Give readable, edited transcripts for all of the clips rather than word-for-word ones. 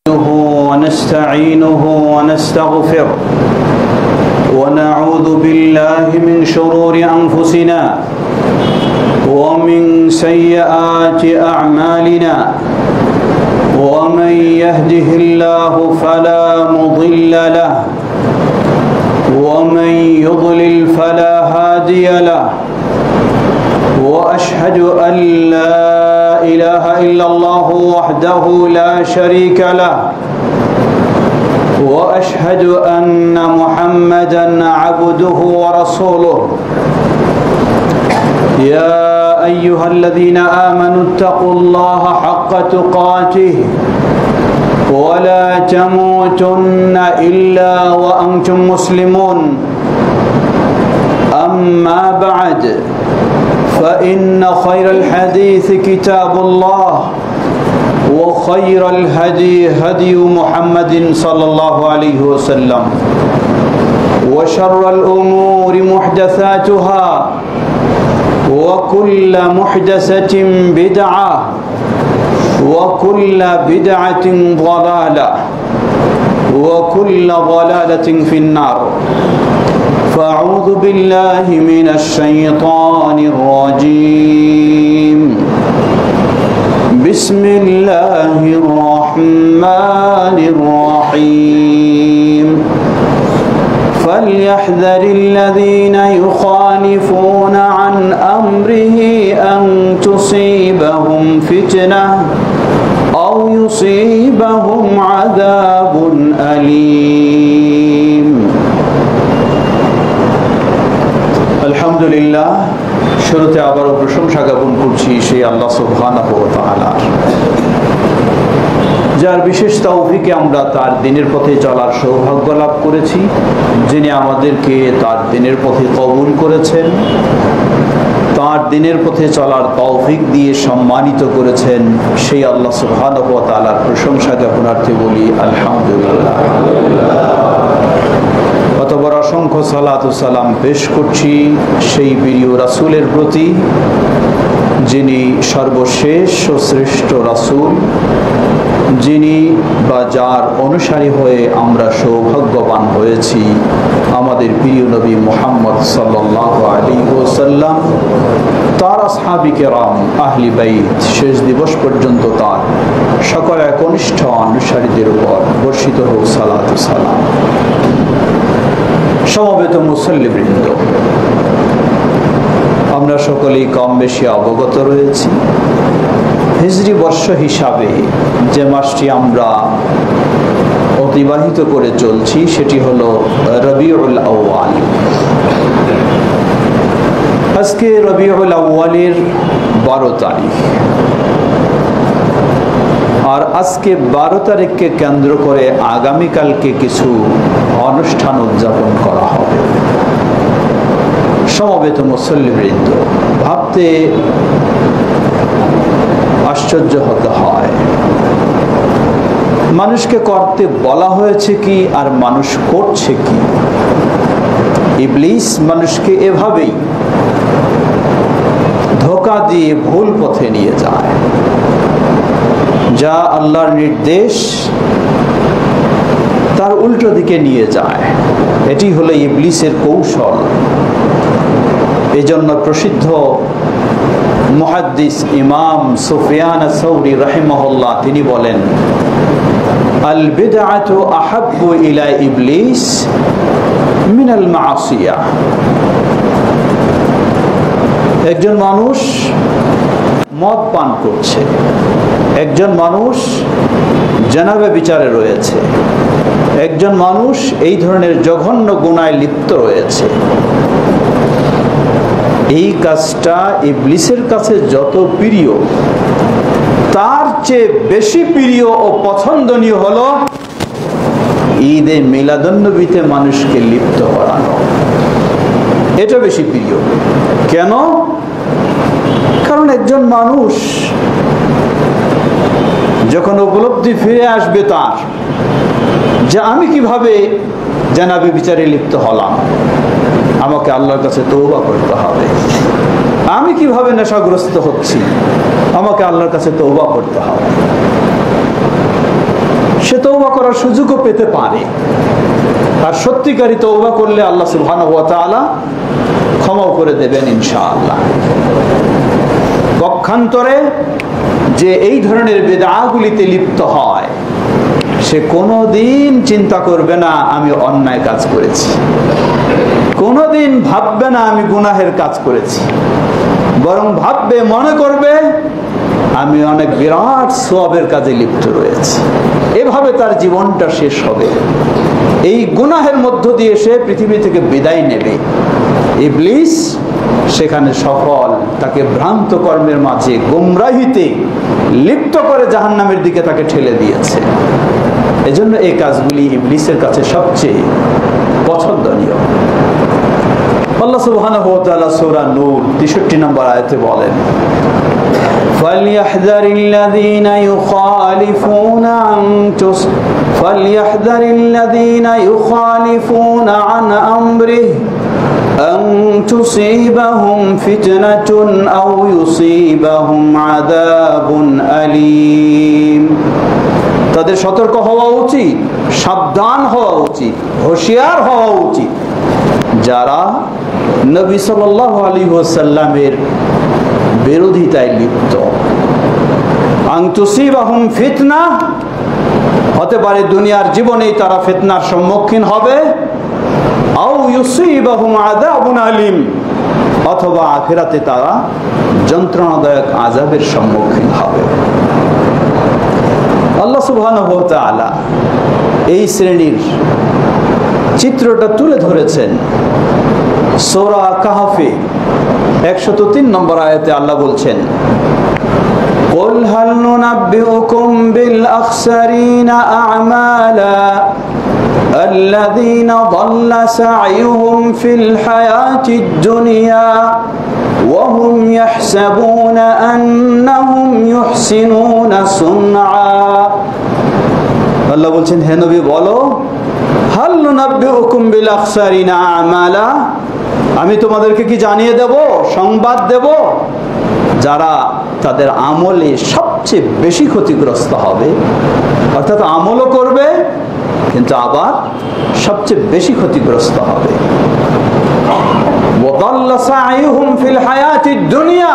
ونستعينه ونستغفره ونعوذ بالله من شرور أنفسنا ومن سيئات أعمالنا ومن يهده الله فلا مضل له ومن يضلل فلا هادي له وأشهد أن لا إله إلا الله وحده لا شريك له وأشهد أن محمدا عبده ورسوله يا أيها الذين آمنوا اتقوا الله حق تقاته ولا تموتن إلا وأنتم مسلمون أما بعد فإن خير الحديث كتاب الله وخير الهدي هدي محمد صلى الله عليه وسلم وشر الأمور محدثاتها وكل محدثة بدعة وكل بدعة ضلالة وكل ضلالة في النار فأعوذ بالله من الشيطان الرجيم بسم الله الرحمن الرحيم فليحذر الذين يخالفون عن أمره أن تصيبهم فتنة أو يصيبهم عذاب أليم আলহামদুলিল্লাহ শুরুতে আবারও প্রশংসা জ্ঞাপন করছি সেই আল্লাহ সুবহানাহু ওয়া তাআলার, যার বিশেষ তৌফিকে আমরা তার দিনের পথে চলার সৌভাগ্য লাভ করেছি, যিনি আমাদেরকে তার দিনের পথে কবুল করেছেন, তার দিনের পথে চলার তৌফিক দিয়ে সম্মানিত করেছেন। সেই আল্লাহ সুবহানাহু ওয়া তাআলার প্রশংসা জ্ঞাপনার্থে বলি আলহামদুলিল্লাহ। অতঃপর অসংখ্য সালাত ও সালাম পেশ করছি সেই প্রিয় রাসূলের প্রতি, যিনি সর্বশেষ ও শ্রেষ্ঠ রাসূল, যিনি বা যার অনুসারী হয়ে আমরা সৌভাগ্যবান হয়েছি, আমাদের প্রিয় নবী মুহাম্মদ সাল্লাল্লাহু আলাইহি ওয়াসাল্লাম, তার আসহাবী কেরাম, আহলি বাইত, শেষ দিবস পর্যন্ত তার সকল একনিষ্ঠ অনুসারীদের উপর বর্ষিত হোক সালাত ও সালাম। সমবেত মুসল্লিবৃন্দ, আমরা সকলেই কম বেশি অবগত রয়েছি, হিজরি বর্ষ হিসাবে যে মাসটি আমরা অতিবাহিত করে চলছি সেটি হলো রবিউল আউয়াল। আজকে রবিউল আউয়ালের 12 তারিখ, আর আজকে 12 তারিখকে কেন্দ্র করে আগামীকালকে কিছু অনুষ্ঠান উদযাপন করা হবে। সমবেত মুসল্লিবৃন্দ, ভাবতে আশ্চর্য হতে হয়, মানুষকে করতে বলা হয়েছে কি আর মানুষ করছে কি। ইবলিস মানুষকে এভাবেই ধোঁকা দিয়ে ভুল পথে নিয়ে যায়, যা আল্লাহর নির্দেশ তার উল্টো দিকে নিয়ে যায়। এটি হলো ইবলিসের কৌশল। এজন্য প্রসিদ্ধ মুহাদ্দিস ইমাম সুফিয়ান আস-সাউরি রাহিমাহুল্লাহ তিনি বলেন, আল বিদআতু আহাব্বু ইলা ইবলিস মিনাল মাসিয়াহ। একজন মানুষ মদ পান করছে, একজন মানুষ জানাবে বিচারে রয়েছে, একজন মানুষ এই ধরনের জঘন্য গুনায় লিপ্ত রয়েছে, এই কাজটা ইবলিসের কাছে যত প্রিয়, তার চেয়ে বেশি প্রিয় ও পছন্দনীয় হলো ঈদে মিলাদুন্নবীতে মানুষকে লিপ্ত করানো। এটা বেশি প্রিয়। কেন? কারণ একজন মানুষ যখন উপলব্ধি ফিরে আসবে তার, যে আমি কিভাবে জানাবে বিচারে লিপ্ত হলাম, আমাকে আল্লাহর কাছে তওবা করতে হবে। আমি কিভাবে নেশাগ্রস্ত হচ্ছি, আমাকে আল্লাহর কাছে তওবা করতে হবে। সে তওবা করার সুযোগও পেতে পারে। আর সত্যিকারী তওবা করলে আল্লাহ সুবহানাহু ওয়া তাআলা ক্ষমাও করে দেবেন ইনশাআল্লাহ। পক্ষান্তরে যে এই ধরনের বিদআগুলিতে লিপ্ত হয়, সে কোনোদিন চিন্তা করবে না আমি অন্যায় কাজ করেছি, কোনোদিন ভাববে না আমি গুনাহের কাজ করেছি, বরং ভাববে, মনে করবে আমি অনেক বিরাট সওয়াবের কাজে লিপ্ত রয়েছি। এভাবে তার জীবনটা শেষ হবে। এই গুনাহের মধ্য দিয়ে সে পৃথিবী থেকে বিদায় নেবে। ইবলিস সেখানে সফল, তাকে ভ্রান্ত কর্মের মাঝে গোমরাহিতে লিপ্ত করে জাহান্নামের দিকে তাকে ঠেলে দিয়েছে। এজন্য এই কাজগুলি ইবলিসের কাছে সবচেয়ে পছন্দনীয়। আল্লাহ সুবহানাহু ওয়া তাআলা সূরা নূর 63 নম্বর আয়াতে বলেন, فَلْيَحْذَرِ الَّذِينَ يُخَالِفُونَ عَنْ أَمْرِهِ أَنْ تُصِيبَهُمْ فِتْنَةٌ أَوْ يُصِيبَهُمْ عَذَابٌ أَلِيمٌ। তাদের সতর্ক হওয়া উচিত, সাবধান হওয়া উচিত, হুঁশিয়ার হওয়া উচিত যারা নবী সাল্লাল্লাহু আলাইহি ওয়াসাল্লামের বিরোধিতায় লিপ্ত। আন তুসিবাহুম ফিতনা, হতে পারে দুনিয়ার জীবনেই তারা ফিতনার সম্মুখীন হবে, আও ইউসিবাহুম আযাবুন আলীম, অথবা আখিরাতে তারা যন্ত্রণাদায়ক আযাবের সম্মুখীন হবে। আল্লাহ সুবহানাহু ওয়া তাআলা এই শ্রেণীর চিত্রটা তুলে ধরেছেন সূরা কাহফে 103 নম্বর আয়াতে। আল্লাহ বলছেন, قُلْ هَلْ نُنَبِّئُكُمْ بِالْأَخْسَرِينَ أَعْمَالًا الَّذِينَ ضَلَّ سَعْيُهُمْ فِي الْحَيَاةِ الدُّنْيَا وَهُمْ يَحْسَبُونَ أَنَّهُمْ يُحْسِنُونَ صُنْعًا। আল্লাহ বলছেন, হে নবী বলো, হাল নুনাব্বিউকুম বিল আখসারিনা আমালা, আমি তোমাদেরকে কি জানিয়ে দেব, সংবাদ দেব যারা তাদের আমলে সবচেয়ে বেশি ক্ষতিগ্রস্ত হবে। অর্থাৎ আমলও করবে কিন্তু আবার সবচেয়ে বেশি ক্ষতিগ্রস্ত হবে। ওয়াদাল্লা সাইয়ুহুম ফিল হায়াতিদ দুনিয়া,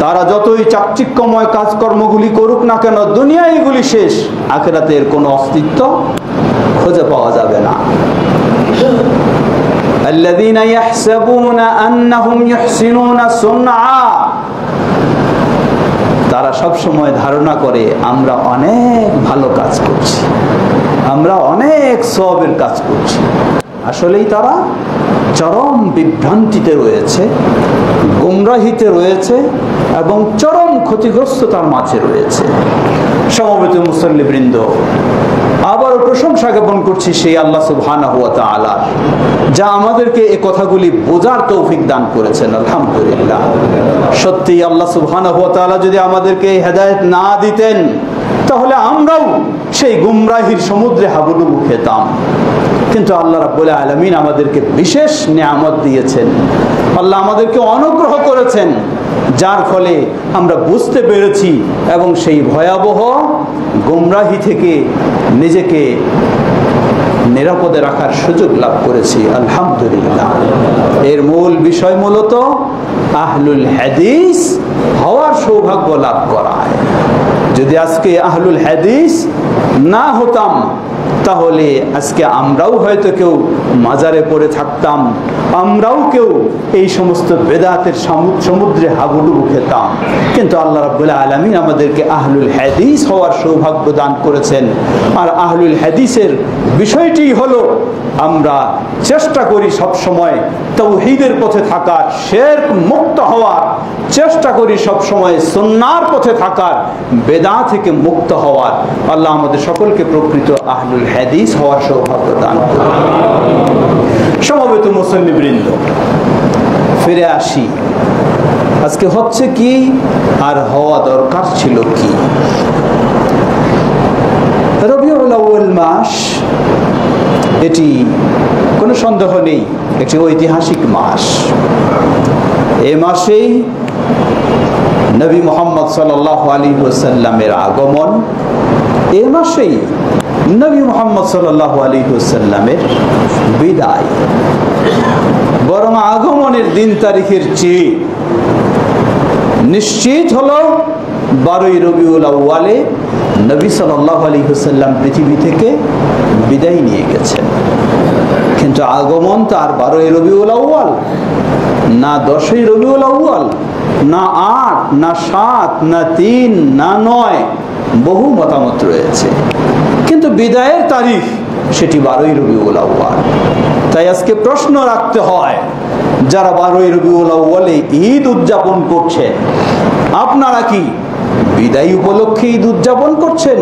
তারা যতই চাকচিক্যময় কাজকর্মগুলি করুক না কেন, দুনিয়া এগুলি শেষ, আখিরাতের কোনো অস্তিত্ব খুঁজে পাওয়া যাবে না। আল্লাযীনা ইয়াহসাবুনা আন্নাহুম ইহসিনুনা সুনআ, তারা সব সময় ধারণা করে আমরা অনেক ভালো কাজ করছি, আমরা অনেক সওয়াবের কাজ করছি। আসলেই তারা চরম বিভ্রান্তিতে রয়েছে, গুমরাহিতে রয়েছে এবং চরম ক্ষতিগ্রস্ততার মাঝে রয়েছে। সমবেত মুসল্লিবৃন্দ, আবারও প্রশংসা জ্ঞাপন করছি সেই আল্লাহ সুবহানাহু ওয়া তাআলা যা আমাদেরকে এই কথাগুলি বোঝার তৌফিক দান করেছেন। আলহামদুলিল্লাহ। সত্যি আল্লাহ সুবহানাহু ওয়া তাআলা যদি আমাদেরকে হেদায়েত না দিতেন, তাহলে আমরাও সেই গুমরাহির সমুদ্রে হাবুডুবু খেতাম। কিন্তু আল্লাহ রাব্বুল আলামিন আমাদেরকে বিশেষ নিয়ামত দিয়েছেন, আল্লাহ আমাদেরকে অনুগ্রহ করেছেন, যার ফলে আমরা বুঝতে পেরেছি এবং সেই ভয়াবহ গুমরাহি থেকে নিজেকে নিরাপদে রাখার সুযোগ লাভ করেছি। আলহামদুলিল্লাহ। এর মূল বিষয় মূলত আহলুল হাদিস হওয়ার সৌভাগ্য লাভ করা। যদি আজকে আহলুল হাদিস না হতাম, তাহলে আজকে আমরাও হয়তো কেউ মাজারে পড়ে থাকতাম, আমরাও কেউ এই সমস্ত বেদাতের সমুদ্রে হাবুডুবু খেতাম। কিন্তু আল্লাহ রাব্বুল আলামিন আমাদেরকে আহলুল হাদিস হওয়ার সৌভাগ্য দান করেছেন। আর আহলুল হাদিসের বিষয়টি হলো আমরা চেষ্টা করি সব সময় তাওহীদের পথে থাকার, শিরক মুক্ত হওয়ার চেষ্টা করি, সব সময় সুন্নাহর পথে থাকার, বেদাত থেকে মুক্ত হওয়ার। আল্লাহ আমাদের সকলকে প্রকৃত আহলুল হাদিস হওয়ার সৌভাগ্য দান করুন। সমবেত মুসল্লিবৃন্দ, ফিরে আসি আজকে হচ্ছে কি আর হওয়া দরকার ছিল কি। রবিউল আউয়াল মাস, এটি কোনো সন্দেহ নেই একটি ঐতিহাসিক মাস। এই মাসেই নবী মুহাম্মদ সাল্লাল্লাহু আলাইহি ওয়াসাল্লামের আগমন, এ মাসেই নবী মুহাম্মদ সাল্লাল্লাহু আলাইহি ওয়াসাল্লামের বিদায়। বরং আগমনের দিন তারিখের চেয়ে নিশ্চিত হলো 12ই রবিউল আউয়ালে নবী সাল্লাল্লাহু আলাইহি ওয়াসাল্লাম পৃথিবী থেকে বিদায় নিয়ে গেছেন। কিন্তু আগমন তার 12ই রবিউল আউয়াল না 10ই রবিউল আউয়াল, না 8, না 7, না 3, না 9, বহু মতামত রয়েছে। কিন্তু বিদায়ের তারিখ সেটি 12ই রবিউল আউয়াল। তাই আজকে প্রশ্ন রাখতে হয়, যারা 12ই রবিউল আউয়ালে ঈদ উদযাপন করছেন, আপনারা কি বিদায় উপলক্ষে ঈদ উদযাপন করছেন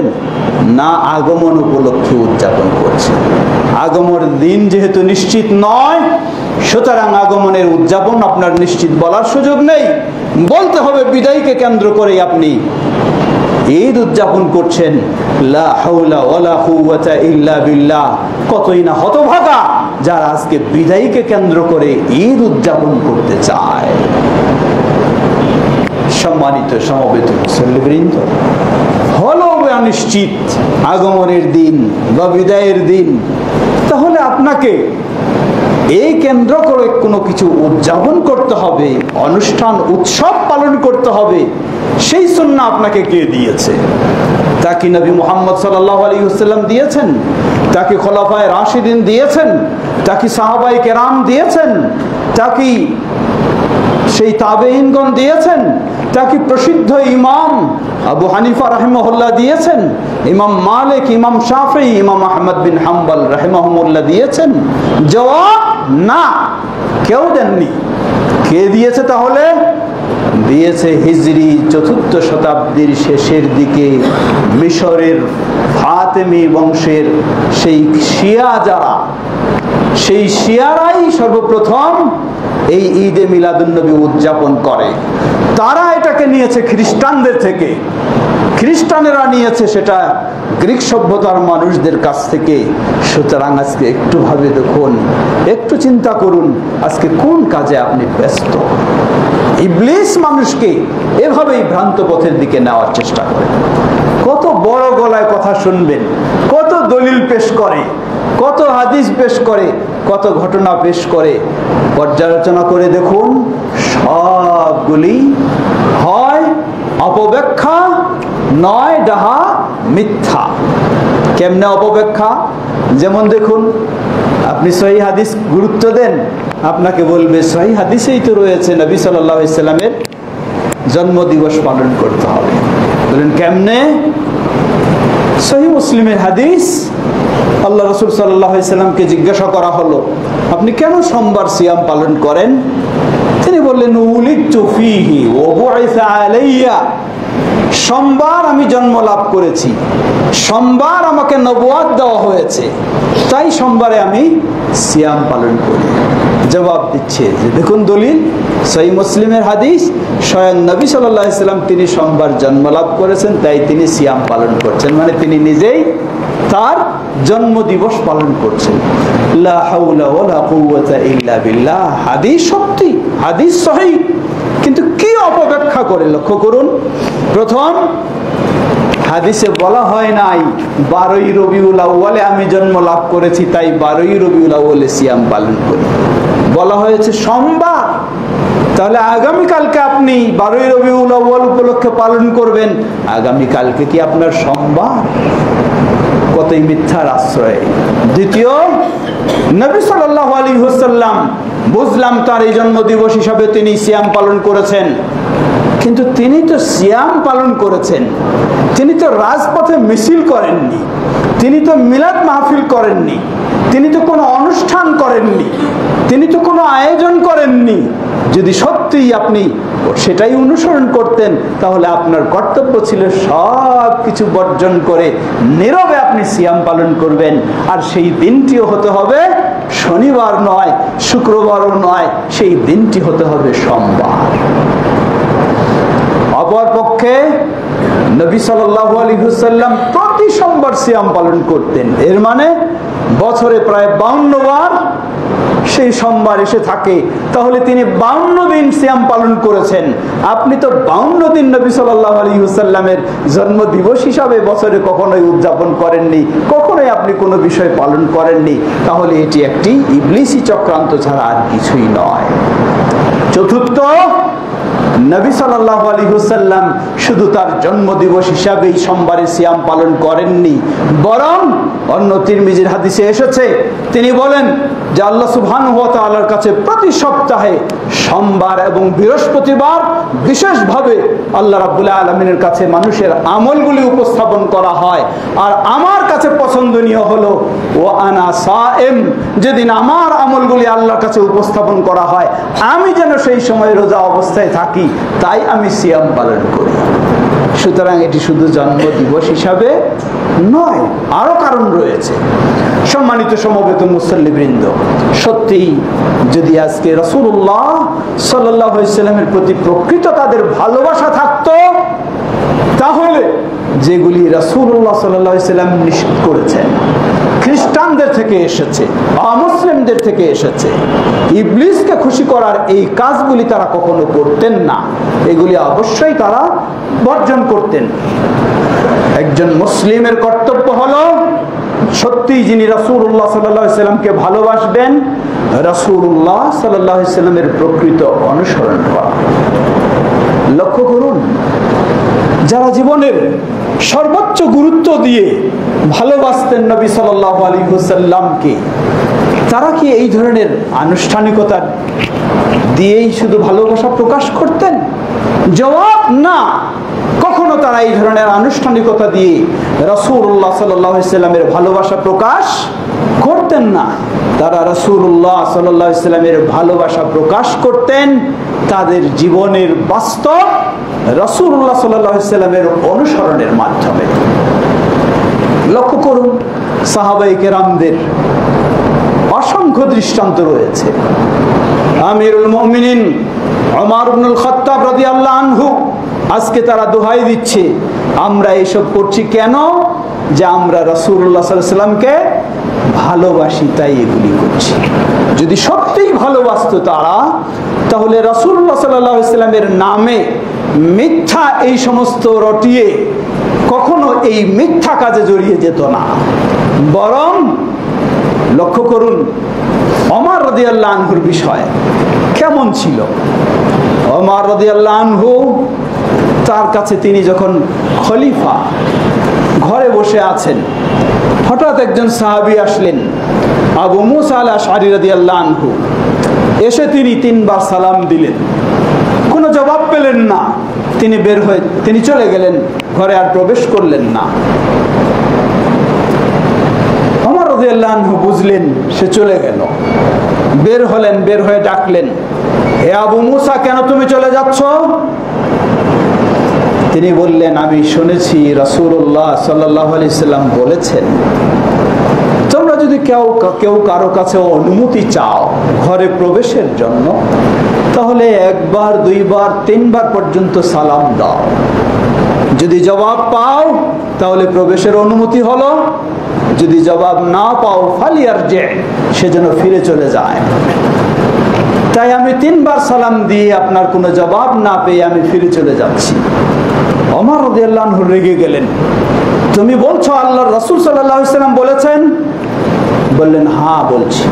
না আগমন উপলক্ষে উদযাপন করছেন? আগমনের দিন যেহেতু নিশ্চিত নয়, সুতরাং আগমনের উদযাপন আপনার নিশ্চিত বলার সুযোগ নেই। বলতে হবে বিদায়কে কেন্দ্র করে আপনি ঈদ উদযাপন করছেন। লা হাওলা ওয়ালা কুওয়াতা ইল্লা বিল্লাহ। কতই না হতভাগা যারা আজকে বিদায়কে কেন্দ্র করে ঈদ উদযাপন করতে চায়। সম্মানিত সমবেত মুসল্লিবৃন্দ, হলো অনিশ্চিত আগমনের দিন বা বিদায়ের দিন, তাহলে আপনাকে এই কেন্দ্র করে কোনো কিছু উদযাপন করতে হবে, অনুষ্ঠান উৎসব পালন করতে হবে, সেই সুন্নাহ আপনাকে কে দিয়েছে? তা কি নবী মুহাম্মদ সাল্লাল্লাহু আলাইহি ওয়াসাল্লাম দিয়েছেন? তা কি খোলাফায়ে রাশিদিন দিয়েছেন? তা কি সাহাবায়ে কেরাম দিয়েছেন? তা কি সেই তাবেঈনগণ দিয়েছেন? তা কি প্রসিদ্ধ ইমাম আবু হানিফা রাহিমাহুল্লাহ দিয়েছেন? ইমাম মালিক, ইমাম শাফিঈ, ইমাম আহমদ বিন হাম্বল রাহিমাহুমুল্লাহ দিয়েছেন? জবাব না, কেউ দেননি। কে দিয়েছে তাহলে? দিয়েছে হিজরি 4th শতাব্দীর শেষের দিকে মিশরের ফাতেমি বংশের সেই শিয়া যারা, সেই শিয়ারাই সর্বপ্রথম এই ঈদে মিলাদুন্নবী উদযাপন করে। তারা এটাকে নিয়েছে খ্রিস্টানদের থেকে, খ্রিস্টানেরা নিয়েছে সেটা গ্রিক সভ্যতার মানুষদের কাছ থেকে। সুতরাং আজকে একটু ভাবে দেখুন, একটু চিন্তা করুন, আজকে কোন কাজে আপনি ব্যস্ত? ইবলিস মানুষকে এভাবেই ভ্রান্ত পথের দিকে নেওয়ার চেষ্টা করে। কত বড় গলায় কথা শুনবেন, কত দলিল পেশ করে, কত হাদিস পেশ করে, কত ঘটনা পেশ করে। পর্যালোচনা করে দেখুন, সবগুলি হয় অপব্যাখ্যা, নয় ডাহা মিথ্যা। কেমনে অপব্যাখ্যা? যেমন দেখুন, আপনি সহিহ হাদিস গুরুত্ব দেন, আপনাকে বলবে সহিহ হাদিসেই তো রয়েছে নবী সাল্লাল্লাহু আলাইহি ওয়াসাল্লামের জন্মদিবস পালন করতে হবে। বলেন কেমনে? সহিহ মুসলিমের হাদিস, আল্লাহ রাসূল সাল্লাল্লাহু আলাইহি ওয়াসাল্লামকে জিজ্ঞাসা করা হলো, আপনি কেন সোমবার সিয়াম পালন করেন? তিনি বললেন, উলিদতু ফীহি ওয়া বুইসা আলাইয়া। সোমবার আমি জন্ম লাভ করেছি, সোমবার আমাকে নবুয়াত দেওয়া হয়েছে, তাই সোমবারে আমি সিয়াম পালন করি। জবাব দিচ্ছে যে দেখুন দলিল, সহিহ মুসলিমের হাদিস, স্বয়ং নবী সাল্লাল্লাহু আলাইহি ওয়াসাল্লাম তিনি সোমবার জন্ম লাভ করেছেন, তাই তিনি সিয়াম পালন করছেন, মানে তিনি নিজেই তার জন্ম দিবস পালন করছেন। লা হাওলা ওয়ালা কুওয়াতা ইল্লা বিল্লাহ। হাদিস সত্যি, হাদিস সহিহ, কিন্তু কি অপব্যাখ্যা করে লক্ষ্য করুন। প্রথম, হাদিসে বলা হয় নাই 12ই রবিউল আউয়ালে আমি জন্ম লাভ করেছি, তাই 12ই রবিউল আউয়ালে সিয়াম পালন করি। বলা হয়েছে সোমবার। তাহলে আগামীকালকে আপনি 12ই রবিউল আউয়াল উপলক্ষে পালন করবেন, আগামীকালকে কি আপনার সোমবার? কতই মিথ্যার আশ্রয়। দ্বিতীয়, নবী সাল্লাল্লাহু আলাইহি ওয়াসাল্লাম বুঝলাম তার এই জন্মদিবস হিসাবে তিনি সিয়াম পালন করেছেন, কিন্তু তিনি তো সিয়াম পালন করেছেন, তিনি তো রাজপথে মিছিল করেননি, তিনি তো মিলাদ মাহফিল করেননি, তিনি তো কোনো অনুষ্ঠান করেননি, তিনি তো কোনো আয়োজন করেননি। যদি সত্যিই আপনি সেটাই অনুসরণ করতেন, তাহলে আপনার কর্তব্য ছিল সব কিছু বর্জন করে নীরবে আপনি সিয়াম পালন করবেন। আর সেই দিনটিও হতে হবে শনিবার নয়, শুক্রবারও নয়, সেই দিনটি হতে হবে সোমবার। অপরপক্ষে নবী সাল্লাল্লাহু আলাইহি ওয়াসাল্লাম প্রতি সোমবার সিয়াম পালন করতেন। এর মানে বছরে প্রায় 52 বার সেই সোমবার এসে থাকে, তাহলে তিনি 52 দিন সিয়াম পালন করেছেন। আপনি তো 52 দিন নবী সাল্লাল্লাহু আলাইহি ওয়াসাল্লামের জন্মদিবস হিসাবে বছরে কখনোই উদযাপন করেননি, কখনোই আপনি কোনো বিষয় পালন করেননি। তাহলে এটি একটি ইবলিসি চক্রান্ত ছাড়া আর কিছুই নয়। চতুর্থ, নবী সাল্লাল্লাহু আলাইহি ওয়াসাল্লাম শুধু তার জন্মদিবস হিসাবেই সোমবারে সিয়াম পালন করেননি, বরং অন্য তিরমিজির হাদিসে এসেছে তিনি বলেন যে আল্লাহ সুবহানাহু ওয়া তাআলার কাছে প্রতি সপ্তাহে সোমবার এবং বৃহস্পতিবার বিশেষভাবে আল্লাহ রাব্বুল আলামিনের কাছে মানুষের আমলগুলি উপস্থাপন করা হয়। আর আমার কাছে পছন্দনীয় হলো ওয়া আনা সায়েম, যেদিন আমার আমলগুলি আল্লাহর কাছে উপস্থাপন করা হয় আমি যেন সেই সময় রোজা অবস্থায় থাকি, তাই আমি সিয়াম পালন করি। সুতরাং এটি শুধু জন্মদিবস হিসাবে নয়, আরো কারণ রয়েছে। সম্মানিত সমবেত মুসল্লিবৃন্দ, সত্যি যদি আজকে রাসূলুল্লাহ সাল্লাল্লাহু আলাইহি ওয়াসাল্লামের প্রতি প্রকৃত তাদের ভালোবাসা থাকতো, তাহলে যেগুলি রাসূলুল্লাহ সাল্লাল্লাহু আলাইহি ওয়াসাল্লাম নিষেধ করেছেন, খ্রিস্টানদের থেকে এসেছে, অমুসলিমদের থেকে এসেছে, ইবলিসকে খুশি করার এই কাজগুলি তারা কখনো করতেন না। এগুলি অবশ্যই তারা বর্জন করতেন। একজন মুসলিমের কর্তব্য হলো সত্যি যিনি রাসূলুল্লাহ সাল্লাল্লাহু আলাইহি ওয়াসাল্লামকে ভালোবাসবেন, রাসূলুল্লাহ সাল্লাল্লাহু আলাইহি ওয়াসাল্লামের প্রকৃত অনুসরণ করা। লক্ষ্য করুন, যারা জীবনের সর্বোচ্চ গুরুত্ব দিয়ে ভালোবাসতেন নবী সাল্লাল্লাহু আলাইহি ওয়াসাল্লামকে, তারা কি এই ধরনের আনুষ্ঠানিকতা দিয়েই শুধু ভালোবাসা প্রকাশ করতেন? জবাব না, কখনো তারা এই ধরনের আনুষ্ঠানিকতা দিয়ে রাসূলুল্লাহ সাল্লাল্লাহু আলাইহি ওয়াসাল্লামের ভালোবাসা প্রকাশ করতেন না। তারা রাসূলুল্লাহ সাল্লাল্লাহু আলাইহি ওয়াসাল্লামের ভালোবাসা প্রকাশ করতেন তাদের জীবনের বাস্তব রাসূলুল্লাহ সাল্লাল্লাহু আলাইহি ওয়াসাল্লামের অনুসরণের মাধ্যমে। লক্ষ্য করুন, সাহাবায়ে কেরামদের অসংখ্য দৃষ্টান্ত রয়েছে। আমিরুল মুমিনিন ওমর ইবনুল খাত্তাব রাদিয়াল্লাহু আনহু আজকে তারা দোহাই দিচ্ছে, আমরা এইসব করছি কেন? যে আমরা রাসূলুল্লাহ সাল্লাল্লাহু আলাইহি ওয়াসাল্লামকে ভালোবাসি, তাই এগুলি করছি। যদি সত্যিই ভালোবাসতো তারা, তাহলে রাসূলুল্লাহ সাল্লাল্লাহু আলাইহি ওয়াসাল্লামের নামে মিথ্যা এই সমস্ত রটিয়ে কখনো এই মিথ্যা কাজে জড়িয়ে যেত না। বরং লক্ষ্য করুন ওমর রাদিয়াল্লাহু আনহুর বিষয় কেমন ছিল। ওমর রাদিয়াল্লাহু আনহু, তার কাছে তিনি যখন খলিফা, ঘরে বসে আছেন, হঠাৎ একজন সাহাবী আসলেন, আবু মুসা আল আশআরী রাদিয়াল্লাহু আনহু। এসে তিনি 3 বার সালাম দিলেন, কোনো জবাব পেলেন না। তিনি বের হয়ে তিনি চলে গেলেন, ঘরে আর প্রবেশ করলেন না। ওমর রাদিয়াল্লাহু আনহু বুঝলেন সে চলে গেল, বের হলেন, বের হয়ে ডাকলেন, হে আবু মুসা, কেন তুমি চলে যাচ্ছ? তিনি বললেন, আমি শুনেছি রাসূলুল্লাহ সাল্লাল্লাহু আলাইহি ওয়াসাল্লাম বলেছেন, তোমরা যদি কেউ কারো কাছে অনুমতি চাও ঘরে প্রবেশের জন্য, তাহলে 1 বার 2 বার 3 বার পর্যন্ত সালাম দাও। যদি জবাব পাও তাহলে প্রবেশের অনুমতি হলো, যদি জবাব না পাও ফালিয়ারজি, সে যেন ফিরে চলে যায়। তাই আমি 3 বার সালাম দিয়ে আপনার কোনো জবাব না পেয়ে আমি ফিরে চলে যাচ্ছি। ওমর রাদিয়াল্লাহু আনহু রেগে গেলেন, তুমি বলছো আল্লাহর রাসূল সাল্লাল্লাহু আলাইহি ওয়াসাল্লাম বলেছেন? বললেন, হ্যাঁ বলছি।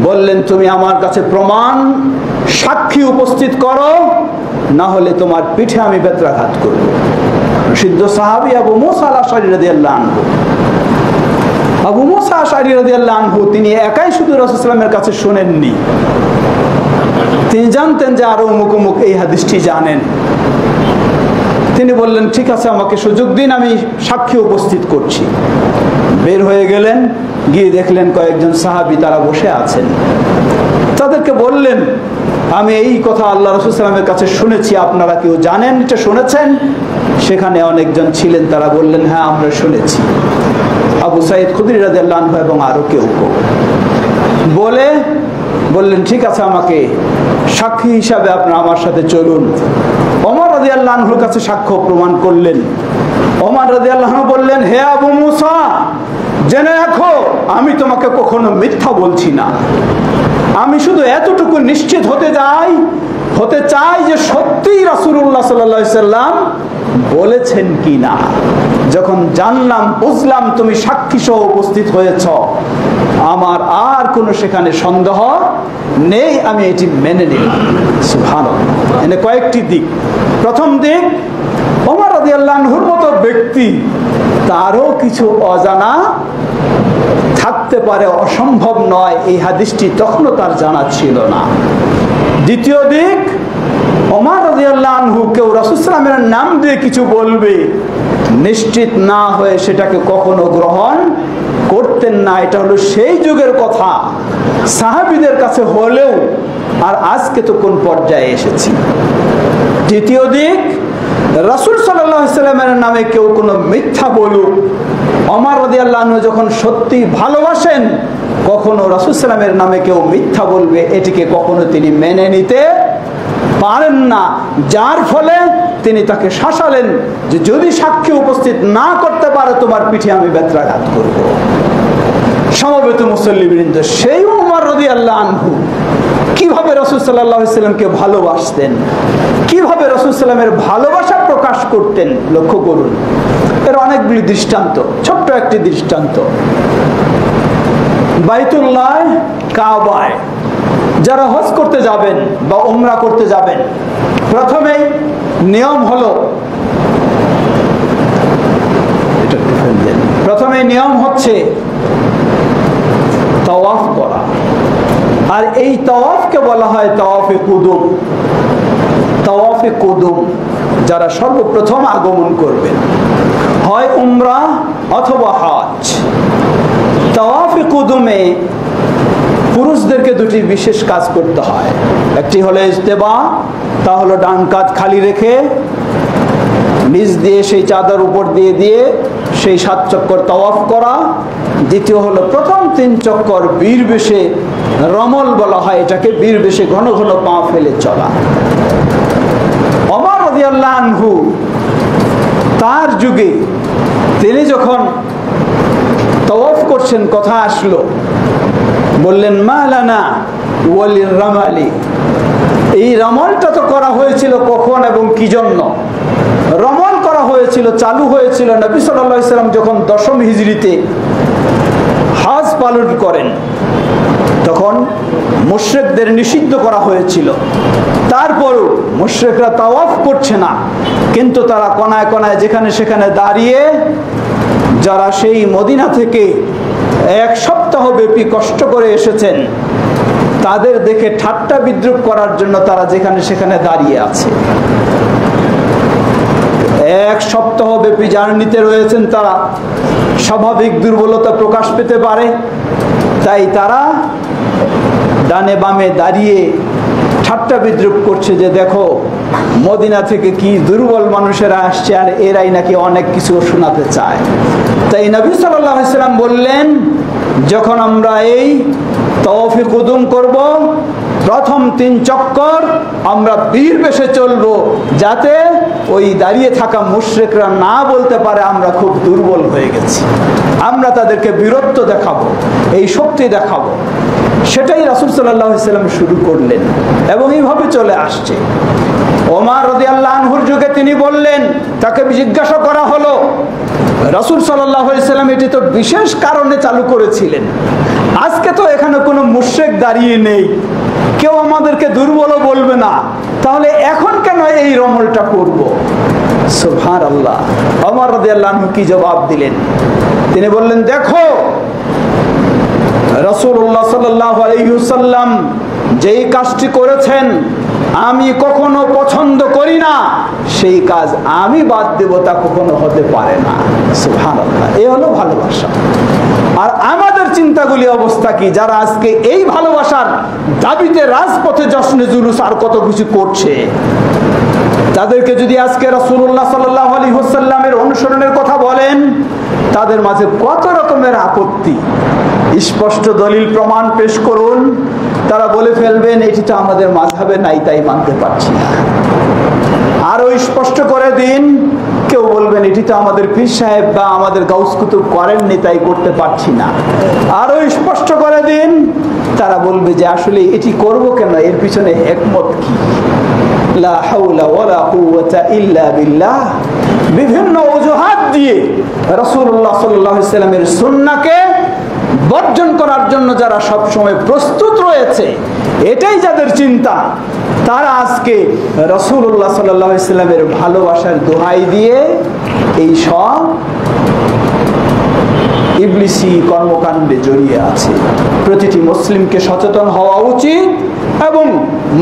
বললেন, তুমি আমার কাছে প্রমাণ সাক্ষী উপস্থিত করো, না হলে তোমার পিঠে আমি বেত্রাঘাত করব। সিদ্ধ সাহাবী আবু মুসা আল আশআরী রাদিয়াল্লাহু আনহু। আবু মুসা আশআরী রাদিয়াল্লাহু আনহু তিনি একাই শুধু রাসূল সাল্লাল্লাহু আলাইহি ওয়াসাল্লামের কাছে শোনেননি, তিনি জানতেন যে আরো অমুক অমুক এই হাদিসটি জানেন। তিনি বললেন, ঠিক আছে, আমাকে সুযোগ দিন, আমি সাক্ষী উপস্থিত করছি। বের হয়ে গেলেন, গিয়ে দেখলেন কয়েকজন সাহাবী তারা বসে আছেন। তাদেরকে বললেন, আমি এই কথা আল্লাহ রাসূল সাল্লাল্লাহু আলাইহি ওয়াসাল্লামের কাছে শুনেছি, আপনারা কেউ জানেন এটা শুনেছেন? সেখানে অনেকজন ছিলেন, তারা বললেন, হ্যাঁ আমরা শুনেছি। আবু সাঈদ খুদরি রাদিয়াল্লাহু আনহু এবং আরো কেউ বললেন, ঠিক আছে, আমাকে সাক্ষী হিসাবে আপনারা আমার সাথে চলুন। ওমর রাদিয়াল্লাহু আনহুর কাছে সাক্ষ্য প্রমাণ করলেন। ওমর রাদিয়াল্লাহু আনহু বললেন, হে আবু মুসা, জেনে রাখো আমি তোমাকে কখনো মিথ্যা বলছি না। আমি শুধু এতটুকু নিশ্চিত হতে চাই যে সত্যিই রাসূলুল্লাহ সাল্লাল্লাহু আলাইহি সাল্লাম বলেছেন কিনা। যখন জানলাম, বুঝলাম তুমি সাক্ষী সহ উপস্থিত হয়েছ, আমার আর কোনো সেখানে সন্দেহ নেই, আমি এটি মেনে নিলাম। সুবহানাল্লাহ। এখানে কয়েকটি দিক। প্রথম দিক, ওমর রাদিয়াল্লাহু আনহুর মতো ব্যক্তি, তারও কিছু অজানা থাকতে পারে, অসম্ভব নয়, এই হাদিসটি তখনও তার জানা ছিল না। দ্বিতীয় দিক, ওমর রাদিয়াল্লাহু আনহু কেউ রাসূল সাল্লাল্লাহু আলাইহি ওয়াসাল্লামের নাম দিয়ে কিছু বলবে, নিশ্চিত না হয়ে সেটাকে কখনো গ্রহণ করতেন না। এটা হলো সেই যুগের কথা, সাহাবীদের কাছে হলেও, আর আজকে তো কোন পর্যায়ে এসেছি। তৃতীয় দিক, রাসূল সাল্লাল্লাহু আলাইহি ওয়াসাল্লামের নামে কেউ কোনো মিথ্যা বলুক, ওমর রাদিয়াল্লাহু আনহু যখন সত্যি ভালোবাসেন, কখনো রাসূল সাল্লামের নামে কেউ মিথ্যা বলবে এটিকে কখনো তিনি মেনে নিতে পারেন না। যার ফলে তিনি তাকে শাসালেন যে যদি সাক্ষী উপস্থিত না করতে পারে তোমার পিঠে আমি বেত্রাঘাত করব। সমবেত মুসল্লিবৃন্দ, সেই ওমর রাদিয়াল্লাহু আনহু কিভাবে রাসূল সাল্লাল্লাহু আলাইহি ওয়াসাল্লামকে ভালোবাসতেন, কিভাবে রাসূল সাল্লামের ভালোবাসা প্রকাশ করতেন, লক্ষ্য করুন। এর অনেকগুলি দৃষ্টান্ত। ছোট্ট একটি দৃষ্টান্ত, বাইতুল্লাহ কাবায় যারা হজ করতে যাবেন বা উমরা করতে যাবেন, প্রথমেই নিয়ম হচ্ছে তাওয়াফ করা। আর এই তাওয়াফকে বলা হয় তাওয়াফে কুদুম। তাওয়াফে কুদুম যারা সর্বপ্রথম আগমন করবেন, হয় উমরা অথবা হজ। তাওয়াফে কুদুমে পুরুষদেরকে দুটি বিশেষ কাজ করতে হয়। একটি হলো ইজতেবা, তা হলো ডান কাঁধ খালি রেখে নিচ দিয়ে সেই চাদর উপর দিয়ে সেই 7 চক্কর তাওয়াফ করা। দ্বিতীয় হলো প্রথম 3 চক্কর বীর বেশে, রমল বলা হয় এটাকে, বীর বেশে ঘন ঘন পা ফেলে চলা। ওমর রাদিয়াল্লাহু আনহু তার যুগে তিনি যখন তাওয়াফ করছেন, কথা আসলো, বললেন মালানা ওয়ালির রামালি। এই রমলটা তো করা হয়েছিল কখন এবং কি জন্য? রমল করা হয়েছিল, চালু হয়েছিল নবী সাল্লাল্লাহু আলাইহি সাল্লাম যখন 10ম হিজরিতে হজ পালন করেন, তখন মুশরিকদের নিষিদ্ধ করা হয়েছিল। তারপরও মুশরিকরা তাওয়াফ করছে না, কিন্তু তারা কোনায় কোনায় যেখানে সেখানে দাঁড়িয়ে, যারা সেই মদিনা থেকে 1 সপ্তাহ ব্যাপী কষ্ট করে এসেছেন, তাদের দেখে ঠাট্টা বিদ্রুপ করার জন্য তারা যেখানে সেখানে দাঁড়িয়ে আছে। 1 সপ্তাহ ব্যাপী জার্নিতে রয়েছেন, তারা স্বাভাবিক দুর্বলতা প্রকাশ পেতে পারে, তাই তারা ডানে বামে দাঁড়িয়ে ঠাট্টা বিদ্রুপ করছে যে দেখো মদিনা থেকে কি দুর্বল মানুষেরা আসছে, আর এরাই নাকি অনেক কিছু শোনাতে চায়। তাই নবী সাল্লাল্লাহু আলাইহি সাল্লাম বললেন, যখন আমরা এই তাওয়াফে কুদুম করব, প্রথম 3 চক্কর আমরা বীর বেশে চলবো, যাতে ওই দাঁড়িয়ে থাকা মুশরিকরা না বলতে পারে আমরা খুব দুর্বল হয়ে গেছি। আমরা তাদেরকে বীরত্ব দেখাবো, এই শক্তি দেখাবো। সেটাই রাসূল সাল্লাল্লাহু আলাইহি সাল্লাম শুরু করলেন এবং এইভাবে চলে আসছে। ওমর রাদিয়াল্লাহু আনহুর যুগে তিনি বললেন, তাকে জিজ্ঞাসা করা হলো, রাসূল সাল্লাল্লাহু আলাইহি সাল্লাম এটি তো বিশেষ কারণে চালু করেছিলেন, আজকে তো এখানে কোনো মুশরিক দাঁড়িয়ে নেই, কেউ আমাদেরকে দুর্বলও বলবে না, তাহলে এখন কেন এই রমলটা করব? সুবহানাল্লাহ। ওমর রাদিয়াল্লাহু আনহু কি জবাব দিলেন? তিনি বললেন, দেখো রাসূলুল্লাহ সাল্লাল্লাহু আলাইহি ওয়াসাল্লাম যেই কাজটি করেছেন আমি কখনো পছন্দ করি না, সেই কাজ আমি বাদ দেব তা কখনো হতে পারে না। সুবহানাল্লাহ। এই হলো ভালোবাসা। আর আমাদের চিন্তাগুলি অবস্থা কি? যারা আজকে এই ভালোবাসার দাবিতে রাজপথে জশ্নে জুলুস আর কত কিছু করছে, তাদেরকে যদি আজকে রাসূলুল্লাহ সাল্লাল্লাহু আলাইহি ওয়াসাল্লামের অনুসরণের কথা বলেন, তাদের মাঝে কত রকমের আপত্তি। স্পষ্ট দলিল প্রমাণ পেশ করুন, তারা বলে ফেলবেন এটি তো আমাদের মাযহাবে নাই, তাই মানতে পারছি না। আরো স্পষ্ট করে দিন, কেউ বলবেন এটি তো আমাদের পীর সাহেব বা আমাদের গাউস কুতুব করেননি, তাই করতে পারছি না। আরো স্পষ্ট করে দিন, তারা বলবে যে আসলে এটি করব কেন, এর পিছনে হিকমত কি। লা হাওলা ওয়ালা কুওয়াতা ইল্লা বিল্লাহ। বিভিন্ন অজুহাত দিয়ে রাসূলুল্লাহ সাল্লাল্লাহু আলাইহি ওয়াসাল্লামের সুন্নাহকে বর্জন করার জন্য যারা সব সময় প্রস্তুত রয়েছে, এটাই যাদের চিন্তা, তারা আজকে রাসূলুল্লাহ সাল্লাল্লাহু আলাইহি ওয়াসাল্লামের ভালোবাসার দোহাই দিয়ে এই সব ইবলিসি কর্মকাণ্ডে জড়িয়ে আছে। প্রতিটি মুসলিমকে সচেতন হওয়া উচিত এবং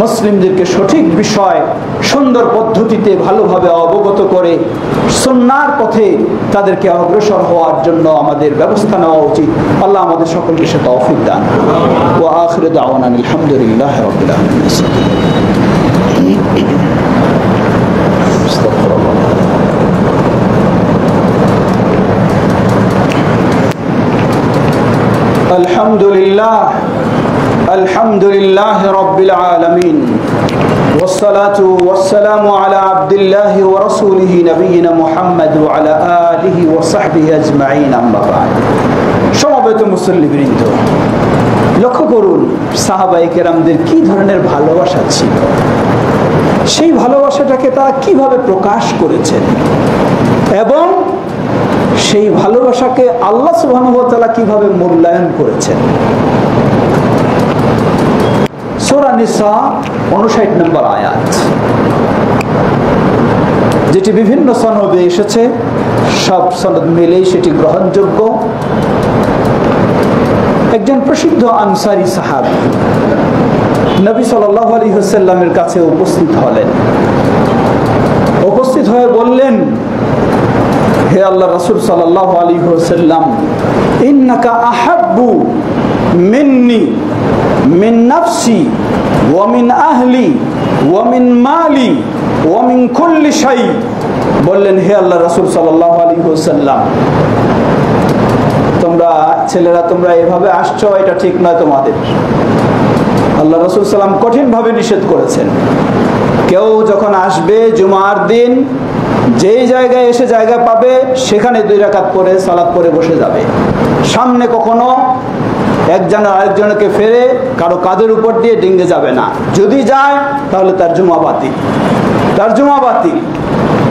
মুসলিমদেরকে সঠিক বিষয় সুন্দর পদ্ধতিতে ভালোভাবে অবগত করে সুন্নাহর পথে তাদেরকে অগ্রসর হওয়ার জন্য আমাদের ব্যবস্থা নেওয়া উচিত। আল্লাহ আমাদের সকলকে সে তৌফিক দান। ওয়া আখিরু দাওয়ানা আলহামদুলিল্লাহি রাব্বিল আলামিন। আলহামদুলিল্লাহ রাব্বিল আলামিন ওয়াসসালাতু ওয়াসসালামু আলা আবদিল্লাহি ওয়া রাসূলিহি নবিয়িনা মুহাম্মদ ওয়া আলা আলিহি ওয়া সাহবিহি আজমাইন, আম্মা বা'দ। সমবেত মুসল্লিবৃন্দ, লক্ষ্য করুন সাহাবায়ে কেরামদের কি ধরনের ভালোবাসা ছিল, সেই ভালোবাসাটাকে তারা কিভাবে প্রকাশ করেছেন এবং সেই ভালোবাসাকে আল্লাহ সুবহানাহু ওয়া তাআলা কিভাবে মূল্যায়ন করেছেন। সূরা নিসা 59 নম্বর আয়াত, যেটি বিভিন্ন সনদে এসেছে, সব সনদ মিলেই সেটি গ্রহণযোগ্য। একজন প্রসিদ্ধ আনসারী সাহাবী নবী সাল্লাল্লাহু আলাইহি ওয়াসাল্লামের কাছে উপস্থিত হলেন। উপস্থিত হয়ে বললেন, হে আল্লাহ রাসূল সাল্লাল্লাহু আলাইহি ওয়াসাল্লাম, ইন্নাকা আহাব্বু মিন্নি মিন নাফসি ওয়া মিন আহলি ওয়া মিন মালি ওয়া মিন কুল্লি শাই। বললেন, হে আল্লাহ রাসূল সাল্লাল্লাহু আলাইহি ওয়াসাল্লাম, তোমরা ছেলেরা তোমরা এভাবে আসছো, এটা ঠিক নয় তোমাদের। আল্লাহ রাসূল সাল্লাম কঠিন ভাবে নিষেধ করেছেন। কেউ যখন আসবে জুমার দিন, যেই জায়গায় এসে জায়গা পাবে সেখানে 2 রাকাত পড়ে সালাত পড়ে বসে যাবে। সামনে কখনো একজন আরেকজনকে ফেরে কারো কাঁধের উপর দিয়ে ডিঙ্গে যাবে না। যদি যায় তাহলে তার জুমা বাতিল, তার জুমা বাতিল।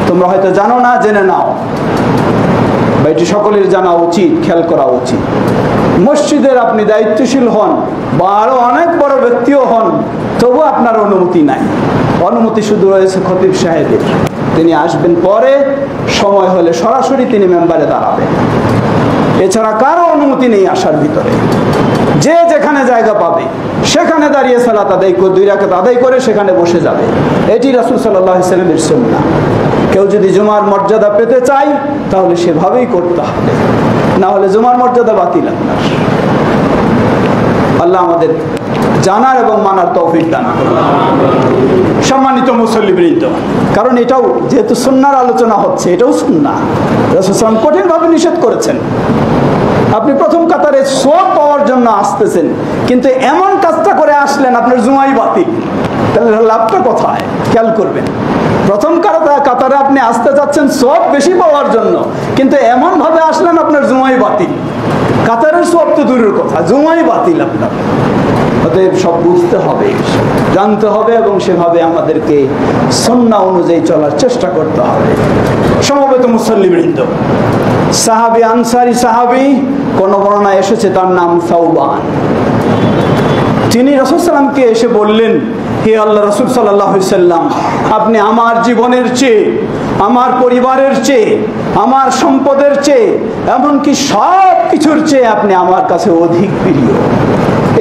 তোমরা হয়তো জানো না, জেনে নাও, বা এটি সকলের জানা উচিত, খেয়াল করা উচিত। মসজিদের আপনি দায়িত্বশীল হন বা আরো অনেক বড় ব্যক্তিও হন, তবু আপনার অনুমতি নাই। অনুমতি শুধু রয়েছে খতিব সাহেবের। তিনি আসবেন পরে, সময় হলে সরাসরি তিনি মেম্বারে দাঁড়াবেন। এছাড়া কারো অনুমতি নেই আসার ভিতরে। যে যেখানে জায়গা পাবে সেখানে দাঁড়িয়ে সালাত আদায় করে 2 রাকাত আদায় করে সেখানে বসে যাবে। এটি রাসূল সাল্লাল্লাহু আলাইহি ওয়াসাল্লামের সুন্নাহ। কেউ যদি জুমার মর্যাদা পেতে চায় তাহলে সেভাবেই করতে হবে, না হলে জুমার মর্যাদা বাতিল আপনার। আল্লাহ আমাদের জানার এবং মানার তৌফিক দান করুন। সম্মানিত মুসল্লিবৃন্দ, কারণ এটাও যেহেতু সুন্নাহর আলোচনা হচ্ছে, এটাও সুন্নাহ। রাসূল সাল্লাল্লাহু আলাইহি ওয়াসাল্লাম কঠিনভাবে নিষেধ করেছেন। আপনি প্রথম কাতারে সওয়াব পাওয়ার জন্য আসতেছেন, কিন্তু এমন কাজটা করে আসলেন আপনার জুমাই বাতিল, তাহলে লাভটা কোথায়? খেয়াল করবেন। প্রথম কাতারে আপনি আসতে যাচ্ছেন সওয়াব বেশি পাওয়ার জন্য, কিন্তু এমন ভাবে আসলেন আপনার জুমাই বাতিল। কাতারের সওয়াব তো দূরের কথা, জুমাই বাতিল আপনার। অতএব সব বুঝতে হবে, জানতে হবে এবং সেভাবে আমাদেরকে সুন্নাহ অনুযায়ী চলার চেষ্টা করতে হবে। সমবেত মুসল্লিবৃন্দ, সাহাবী আনসারী সাহাবী, কোন বর্ণনায় এসেছে তার নাম সাওবান। তিনি রাসূল সাল্লামকে এসে বললেন, হে আল্লাহ রাসূল সাল্লাল্লাহু আলাইহি ওয়াসাল্লাম, আপনি আমার জীবনের চেয়ে, আমার পরিবারের চেয়ে, আমার সম্পদের চেয়ে, এমনকি সব কিছুর চেয়ে আপনি আমার কাছে অধিক প্রিয়।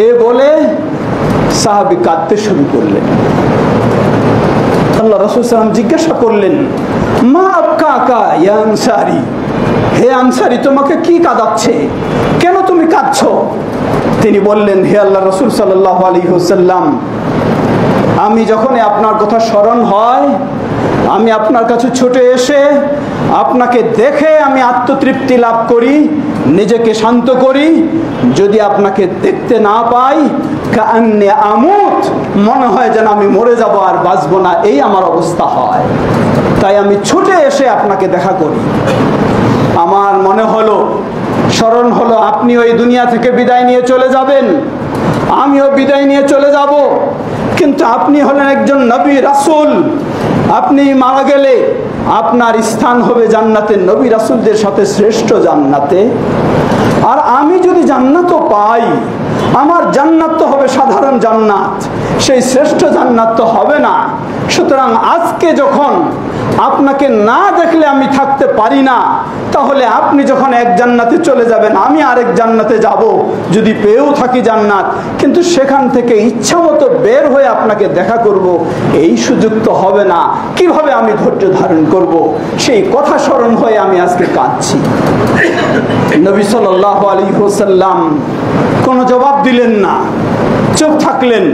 এ বলে সাহাবী কাঁদতে শুরু করলেন। আল্লাহ রাসূল সাল্লাল্লাহু জিজ্ঞাসা করলেন, মা আবকাকা ইয়া আনসারী, হে আনসারী তোমাকে কি কাঁদাচ্ছে, কেন তুমি কাঁদছো? তিনি বললেন, হে আল্লাহ রাসূল সাল্লাল্লাহু আলাইহি ওয়াসাল্লাম, আমি যখনই আপনার কথা স্মরণ হয়, আমি আপনার কাছে ছুটে এসে আপনাকে দেখে আমি আত্মতৃপ্তি লাভ করি, নিজেকে শান্ত করি। যদি আপনাকে দেখতে না পাই, কান্নে আমুত, মনে হয় যেন আমি মরে যাব আর বাঁচবো না, এই আমার অবস্থা হয়। তাই আমি ছুটে এসে আপনাকে দেখা করি। আমার মনে হলো, স্মরণ হলো, আপনি ওই দুনিয়া থেকে বিদায় নিয়ে চলে যাবেন, আমিও বিদায় নিয়ে চলে যাব। কিন্তু আপনি হলেন একজন নবী রাসূল। আপনি মারা গেলে আপনার স্থান হবে জান্নাতে, নবী রাসূলদের সাথে শ্রেষ্ঠ জান্নাতে। আর আমি যদি জান্নাতও পাই, আমার জান্নাত তো হবে সাধারণ জান্নাত, সেই শ্রেষ্ঠ জান্নাত তো হবে না। সুতরাং আজকে যখন আপনাকে না দেখলে আমি থাকতে পারি না, তাহলে আপনি যখন এক জান্নাতে চলে যাবেন, আমি আরেক জান্নাতে যাব, যদি পেয়েও থাকি জান্নাত, কিন্তু সেখান থেকে ইচ্ছা মতো বের হয়ে আপনাকে দেখা করব, এই সুযোগ তো হবে না। কিভাবে আমি ধৈর্য ধারণ করব? সেই কথা স্মরণ হয়ে আমি আজকে কাঁদছি। নবী সাল্লাল্লাহু আলাইহি ওয়াসাল্লাম কোনো জবাব দিলেন না, চুপ থাকলেন।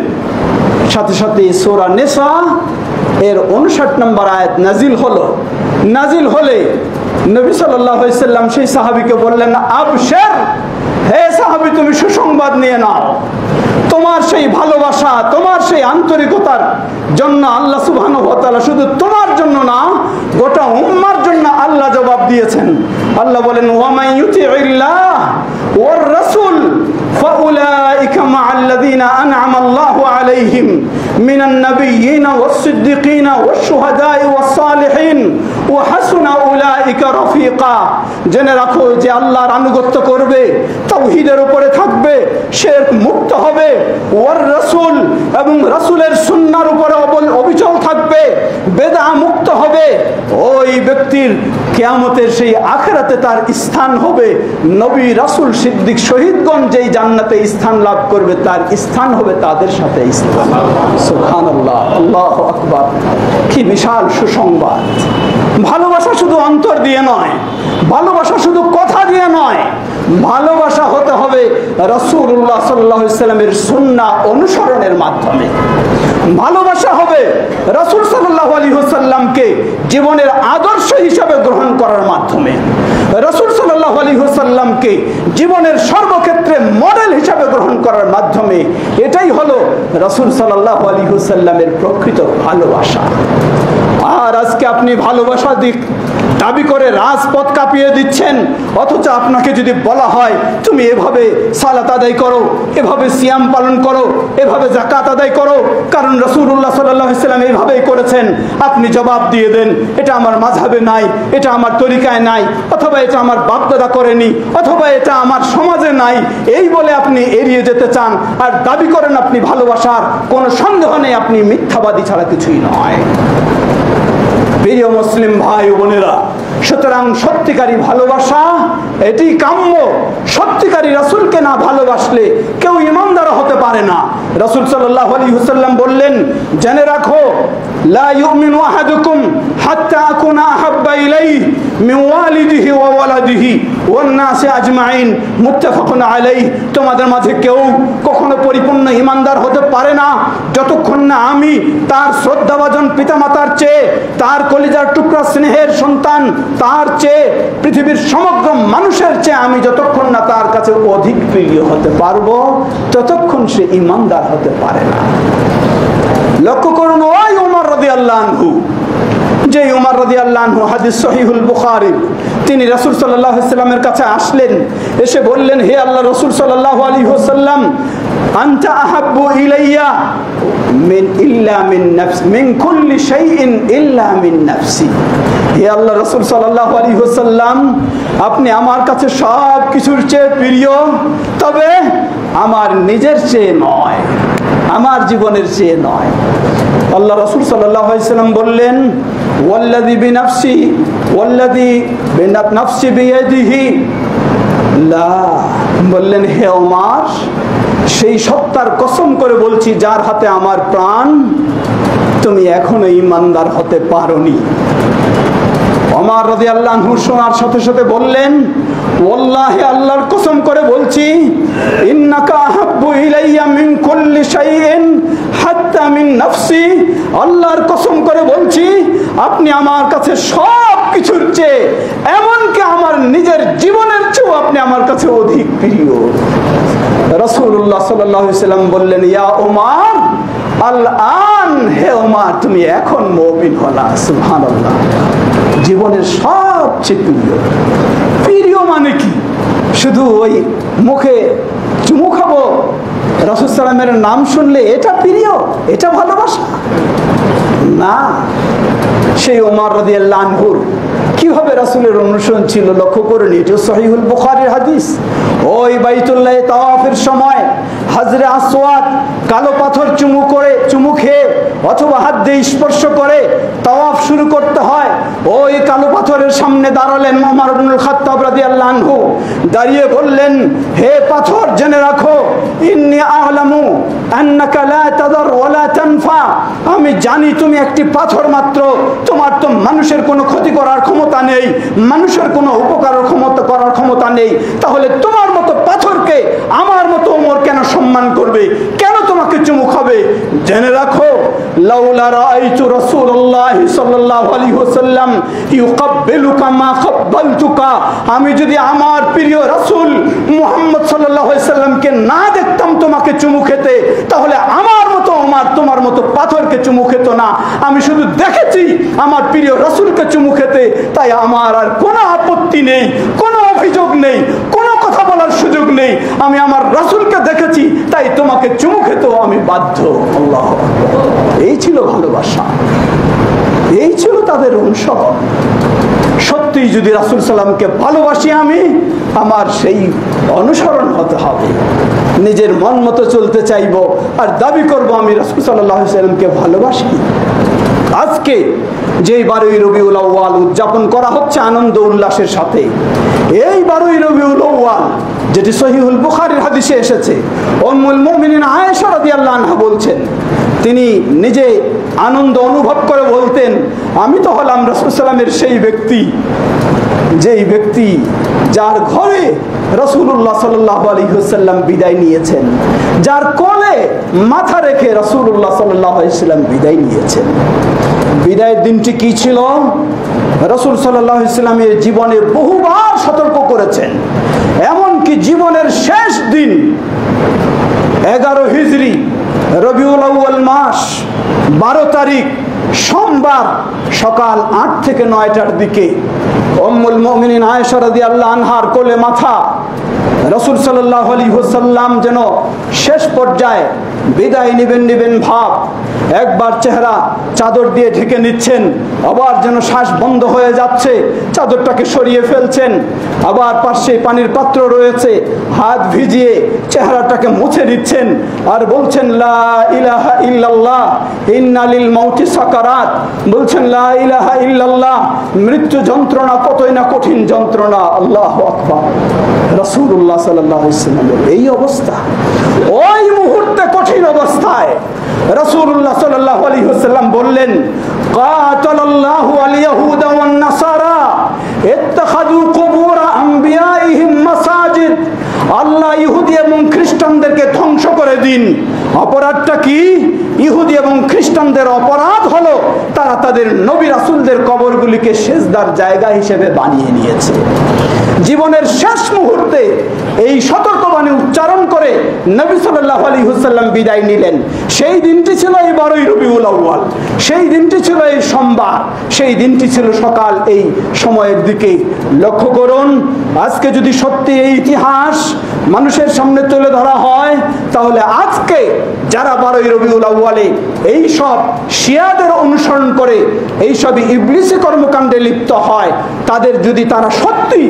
সাথে সাথে সূরা নিসা এর 59 নম্বর আয়াত নাজিল হলো। নাজিল হলে নবী সাল্লাল্লাহু আলাইহি ওয়াসাল্লাম সেই সাহাবীকে বললেন, আবশির, হে সাহাবী, তুমি সুসংবাদ নিয়ে নাও। তোমার সেই ভালোবাসা, তোমার সেই আন্তরিকতার জন্য আল্লাহ সুবহানাহু ওয়া তাআলা শুধু তোমার জন্য না, গোটা উম্মার জন্য আল্লাহ জবাব দিয়েছেন। আল্লাহ বলেন, ওয়া মান ইউতিইল্লাহ ওয়ার রাসূল ফাউলাইকা মা'আল্লাযীনা আন'আমা আল্লাহু আলাইহিম মিনান নাবিয়্যিনা ওয়াস-সিদ্দীকিনা ওয়াশ-শুহাদা'i ওয়াস-সালিহিন ওয়া হাসুনা উলাইকা রাফীকা। জেনে রাখো, যে আল্লাহর আনুগত্য করবে, তাওহীদের উপরে থাকবে, শিরক মুক্ত হবে, ওয়ার রাসূল এবং রাসূলের সুন্নাহর উপরে অবিচল থাকবে, বেদআ মুক্ত হবে, ওই ব্যক্তির কিয়ামতের সেই আখিরাতে তার স্থান হবে। নবী, রাসূল, সিদ্দিক, শহীদগণ যেই জান্নাতে স্থান লাভ করবে, তার স্থান হবে তাদের সাথে স্থান। সুবহানাল্লাহ, আল্লাহু আকবার। কি বিশাল সুসংবাদ! ভালোবাসা শুধু অন্তর দিয়ে নয়, ভালোবাসা শুধু কথা দিয়ে নয়, ভালোবাসা হতে হবে রাসূলুল্লাহ সাল্লাল্লাহু আলাইহি ওয়াসাল্লামের সুন্নাহ অনুসরণের মাধ্যমে। ভালোবাসা হবে রাসূল সাল্লাল্লাহু আলাইহি ওয়াসাল্লামকে জীবনের আদর্শ হিসেবে গ্রহণ করার মাধ্যমে, রাসূল সাল্লাল্লাহু আলাইহি ওয়াসাল্লামকে জীবনের সর্বক্ষেত্রে মডেল হিসেবে গ্রহণ করার মাধ্যমে। এটাই হলো রাসূল সাল্লাল্লাহু আলাইহি ওয়াসাল্লামের প্রকৃত ভালোবাসা। আর আজকে আপনি ভালোবাসা দাবি করে রাজপথ কাঁপিয়ে দিচ্ছেন, অথচ আপনাকে যদি বলা হয় তুমি এভাবে সালাত আদায় করো, এভাবে সিয়াম পালন করো, এভাবে যাকাত আদায় করো, কারণ রাসূলুল্লাহ সাল্লাল্লাহু আলাইহি ওয়াসাল্লাম এইভাবেই করেছেন, আপনি জবাব দিয়ে দেন, এটা আমার মাযহাবে নাই, এটা আমার তরিকায় নাই, অথবা এটা আমার বাপদাদা করেনি, অথবা এটা আমার সমাজে নাই, এই বলে আপনি এড়িয়ে যেতে চান আর দাবি করেন আপনি ভালোবাসার। কোনো সন্দেহ নেই, আপনি মিথ্যাবাদী ছাড়া কিছুই নয়। প্রিয় মুসলিম ভাই ও বোনেরা, সুতরাং সত্যিকারী ভালোবাসা এটি কাম্য। সত্যিকারী রাসূলকে না ভালোবাসলে কেউ ঈমানদার হতে পারে না। রাসূল সাল্লাল্লাহু আলাইহি ওয়াসাল্লাম বললেন, জেনে রাখো, লা ইউমিনু আহাদুকুম হাত্তা আকুনা আহাব্বা ইলাইহি মিন ওয়ালিদিহি ওয়া ওয়ালাদিহি ওয়ান নাসি আজমাইন, মুত্তাফাকুন আলাইহি। তোমাদের মাঝে কেউ কখনো পরিপূর্ণ ঈমানদার হতে পারে না যতক্ষণ না আমি তার শ্রদ্ধাভাজন পিতামাতার চেয়ে, তার কলিজার টুকরা স্নেহের সন্তান তার চেয়ে, পৃথিবীর সমগ্র মানুষের চেয়ে আমি যতক্ষণ না তার কাছে অধিক প্রিয় হতে পারবো, ততক্ষণ সে ঈমানদার হতে পারে না। লক্ষ্য করুন, ওই উমর রাদিয়াল্লাহু আনহু, যে উমর রাদিয়াল্লাহু আনহু, হাদিস সহিহুল বুখারী, তিনি রাসূল সাল্লাল্লাহু আলাইহি ওয়াসাল্লামের কাছে আসলেন, এসে বললেন, হে আল্লাহ রাসূল সাল্লাল্লাহু আলাইহি ওয়াসাল্লাম, আনতা আহাব্বু ইলাইয়া মিন কুল্লি শাইইন ইল্লা মিন নাফসি। হে আল্লাহ রাসূল সাল্লাল্লাহু আলাইহি ওয়াসাল্লাম, আপনি আমার কাছে সব কিছুর চেয়ে প্রিয়, তবে আমার নিজের চেয়ে নয়, আমার জীবনের চেয়ে নয়। আল্লাহ রাসূল সাল্লাল্লাহু আলাইহি ওয়াসাল্লাম বললেন, ওয়াল্লাযী বিনাফসি ওয়াল্লাযী বিনাফসি বিয়াদিহি লা, বললেন, হে ওমর, সেই সত্তার কসম করে বলছি যার হাতে আমার প্রাণ, তুমি এখনো ঈমানদার হতে পারোনি। ওমর রাদিয়াল্লাহু আনহু শোনার সাথে সাথে বললেন, ওয়াল্লাহি, আল্লাহর কসম করে বলছি, ইন্নাকা আহাব্বু ইলাইয়া মিন কুল্লি শাইইন হাত্তা মিন মিন নাফসি, আল্লাহর কসম করে বলছি আপনি আমার কাছে সব কিছুর চেয়ে, এমনকি আমার নিজের জীবনের চেয়েও আপনি আমার কাছে অধিক প্রিয়। রাসূলুল্লাহ সাল্লাল্লাহু আলাইহি সাল্লাম বললেন, ইয়া উমার আল আন, হে উমার তুমি এখন মুমিন হলা। সুবহানাল্লাহ, জীবনের সবচেয়ে প্রিয়। প্রিয় মানে কি? শুধু ওই মুখে চুমু খাবো, রাসূল সাল্লামের নাম শুনলে এটা প্রিয়, এটা ভালোবাসা না। সেই ওমর রাদিয়াল্লাহু আনহুর কিভাবে রাসূলের অনুসরণ ছিল লক্ষ্য করুন। এটা সহিহুল বুখারীর হাদিস। ওই বাইতুল্লাহ তাওয়াফের সময় হাজরে আসওয়াদ কালো পাথর চুমু খেয়ে অথবা হাত দিয়ে স্পর্শ করে তাওয়াফ শুরু করতে হয়। ওই কালো পাথরের সামনে দাঁড়ালেন ওমর ইবনুল খাত্তাব রাদিয়াল্লাহু আনহু, দাঁড়িয়ে বললেন, হে পাথর জেনে রাখো, ইন্নী আ'লামু আন্নাকা লা তাদার ওয়া লা তানফা, আমি জানি তুমি একটি পাথর মাত্র, তোমার তো মানুষের কোনো ক্ষতি করার ক্ষমতা নেই, মানুষের কোনো উপকার করার ক্ষমতা নেই, তাহলে তোমার মতো পাথরকে আমার মতো ওমর কেন সম্মান করবে, কেন তোমাকে চুমু খাবে? জেনে রাখো, লাউলা রাআইতু রাসূলুল্লাহ সাল্লাল্লাহু আলাইহি ওয়াসাল্লাম ইউকাব্বিলুকা মা কাব্বালতুকা, আমি যদি আমার প্রিয় রাসূল মুহাম্মদ সাল্লাল্লাহু আলাইহি সাল্লামকে না দেখতাম তোমাকে চুমু খেতে, তাহলে আমার মতো ওমর তোমার মতো পাথরকে চুমু খেত না। আমি শুধু দেখেছি আমার প্রিয় রাসূলকে চুমু খেতে, তাই আমার আর কোনো আপত্তি নেই, কোনো অভিযোগ নেই, কোনো কথা বলার সুযোগ নেই। আমি আমার রাসূলকে দেখেছি, তাই তোমাকে চুমু খেতেও আমি বাধ্য। আল্লাহু আকবার। এই ছিল ভালোবাসা, এই ছিল তাদের অনুসরণ। সত্যি যদি রাসূল সাল্লামকে ভালোবাসি আমি, আমার সেই অনুসরণ হতে হবে। নিজের মন মতো চলতে চাইব আর দাবি করব আমি রাসূল সাল্লাল্লাহু আলাইহি ওয়াসাল্লামকে ভালোবাসি। আজকে যে 12ই রবিউল আউয়াল উদযাপন করা হচ্ছে আনন্দ উল্লাসের সাথে, এই 12ই রবিউল আউয়াল যেটি সহিহুল বুখারীর হাদিসে এসেছে, উম্মুল মুমিনিন আয়েশা রাদিয়াল্লাহু আনহা বলছেন, তিনি নিজে আনন্দ অনুভব করে বলতেন, আমি তো হলাম রাসূল সাল্লামের সেই ব্যক্তি, যেই ব্যক্তি যার ঘরে রাসূলুল্লাহ সাল্লাল্লাহু আলাইহি ওয়াসাল্লাম বিদায় নিয়েছেন, যার কোলে মাথা রেখে রাসূলুল্লাহ সাল্লাল্লাহু আলাইহি ওয়াসাল্লাম বিদায় নিয়েছেন। বিদায়ের দিনটি কি ছিল? রাসূল সাল্লাল্লাহু আলাইহি ওয়াসাল্লামের জীবনে বহুবার সতর্ক করেছেন, এমনকি জীবনের শেষ দিন 11 হিজরি রবিউল আউয়াল মাস 12 তারিখ সোমবার সকাল 8 থেকে 9টার দিকে উম্মুল মুমিনিন আয়েশা রাদিয়াল্লাহু আনহার কোলে মাথা রাসূল সাল্লাল্লাহু আলাইহি ওয়াসাল্লাম যেন শেষ পর্যায়ে বিদায় নিবেন ভাব, একবার চেহারা চাদর দিয়ে ঢেকে নিচ্ছেন, আবার যেন শ্বাস বন্ধ হয়ে যাচ্ছে, চাদরটাকে সরিয়ে ফেলছেন, আবার পাশে পানির পাত্র রয়েছে, হাত ভিজিয়ে চেহারাটাকে মুছে দিচ্ছেন আর বলছেন, লা ইলাহা ইল্লাল্লাহ ইন্না লিল মাউতি সাকারাত, বলছেন লা ইলাহা ইল্লাল্লাহ, মৃত্যু যন্ত্রণা কতই না কঠিন যন্ত্রণা। আল্লাহু আকবার। রাসূলুল্লাহ সাল্লাল্লাহু আলাইহি ওয়াসাল্লামের এই অবস্থা, ওই মুহূর্তে কঠিন অবস্থায় রাসূলুল্লাহ সাল্লাল্লাহু আলাইহি ওয়াসাল্লাম বললেন, কাতালাল্লাহু আল ইয়াহুদা ওয়ান নাসারা ইত্তাখাযু কুবুর আমবিয়াইহিম মাসাজিদ, আল্লাহ ইহুদি এবং খ্রিস্টানদেরকে ধ্বংস করে দিন। অপরাধটা কি? ইহুদি এবং খ্রিস্টানদের অপরাধ হলো তারা তাদের নবী রাসূলদের কবরগুলিকে সেজদার জায়গা হিসেবে বানিয়ে নিয়েছে। জীবনের শেষ মুহূর্তে এই সতর্কবাণী উচ্চারণ করে নবী সাল্লাল্লাহু আলাইহি ওয়াসাল্লাম বিদায় নিলেন। সেই দিনটি ছিল এই 12ই রবিউল আউয়াল, সেই দিনটি ছিল এই সোমবার, সেই দিনটি ছিল সকাল এই সময়ের দিকে। লক্ষ্য করুন, আজকে যদি সত্যি এই ইতিহাস মানুষের সামনে তুলে ধরা হয়, তাহলে আজকে যারা 12ই রবিউল আউয়ালে এই সব শিয়াদের অনুসরণ করে এই সব ইবলিসি কর্মকাণ্ডে লিপ্ত হয়, তাদের যদি তারা সত্যি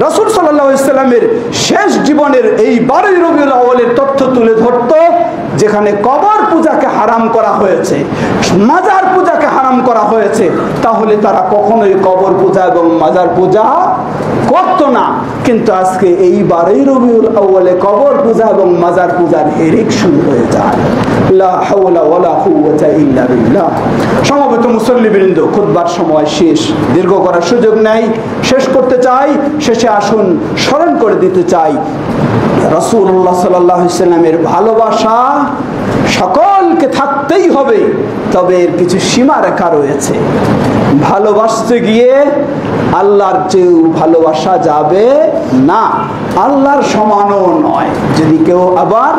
রাসূল সাল্লাল্লাহু আলাইহি ওয়াসাল্লামের শেষ জীবনের এই 12ই রবিউল আউয়ালের তথ্য তুলে ধরত, যেখানে কবর পূজাকে হারাম করা হয়েছে, মাজার পূজাকে হারাম করা হয়েছে, তাহলে তারা কখনোই কবর পূজা এবং মাজার পূজা করত না। কিন্তু আজকে এই 12ই রবিউল আউয়ালে কবর পূজা এবং মাজার পূজার হিড়িক শুরু হয়ে যায়। লা হাওলা ওয়ালা কুওয়াতা ইল্লা বিল্লাহ। সমবেত মুসল্লিবৃন্দ, খুতবার সময় শেষ, দীর্ঘ করার সুযোগ নাই, শেষ করতে চাই। শেষে আসুন স্মরণ করে দিতে চাই রাসূলুল্লাহ সাল্লাল্লাহু আলাইহি ওয়াসাল্লামের ভালোবাসা সকলকে থাকতেই হবে, তবে এর কিছু সীমারেখা রয়েছে। ভালোবাসতে গিয়ে আল্লাহর চেয়েও ভালোবাসা যাবে না, আল্লাহর সমানও নয়। যদি কেউ আবার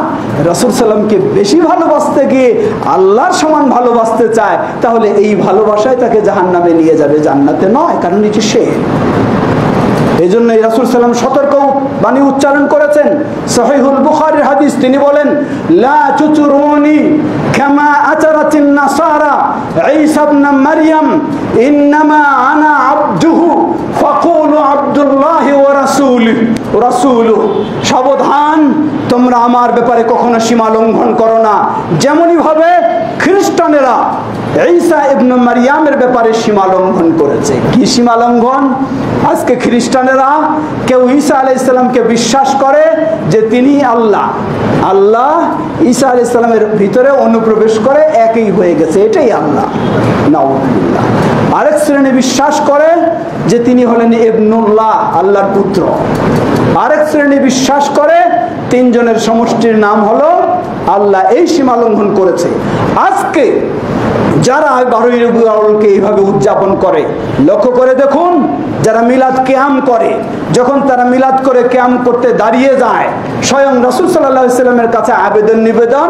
রাসূল সাল্লামকে বেশি ভালোবাসতে গিয়ে আল্লাহর সমান ভালোবাসতে চায়, তাহলে এই ভালোবাসায় তাকে জাহান্নামে নিয়ে যাবে, জান্নাতে নয়, কারণ এটি সে। এই জন্য রাসূল সাল্লাম সতর্ক বাণী উচ্চারণ করেছেন। সহিহুল বুখারীর হাদিস, তিনি বলেন, লা তুতুরুনি কামা আতারাতিন নাসারা ঈসা ইবনে মারইয়াম, ইন্নামা আনা আবদুহু ফাকুলু আব্দুল্লাহি ওয়া রাসূলুহু। সাবধান, তোমরা আমার ব্যাপারে কখনো সীমা লঙ্ঘন করো না, যেমনই ভাবে খ্রিস্টানেরা ঈসা ইবনে মারইয়ামের ব্যাপারে সীমা লঙ্ঘন করেছে। কি সীমা লঙ্ঘন? আজকে খ্রিস্টানেরা কেউ ঈসা আলাইহিস সালামকে বিশ্বাস করে যে তিনি আল্লাহ, আল্লাহ ঈসা আলাইহিস সালামের ভিতরে অনুপ্রবেশ করে একই হয়ে গেছে, এটাই আল্লাহ। নাউযুবিল্লাহ। আরেক শ্রেণী বিশ্বাস করে যে তিনি হলেন ইবনুল্লাহ, আল্লাহর পুত্র। আরেক শ্রেণী বিশ্বাস করে তিনজনের সমষ্টির নাম হলো আল্লাহ। এই সীমা লঙ্ঘন করেছে। আজকে যারা 12ই রবিউল আউয়ালকে এইভাবে উদযাপন করে, লক্ষ্য করে দেখুন, যারা মিলাদ কিয়াম করে, যখন তারা মিলাদ করে কিয়াম করতে দাঁড়িয়ে যায়, স্বয়ং রাসূল সাল্লাল্লাহু আলাইহি ওয়াসাল্লামের কাছে আবেদন নিবেদন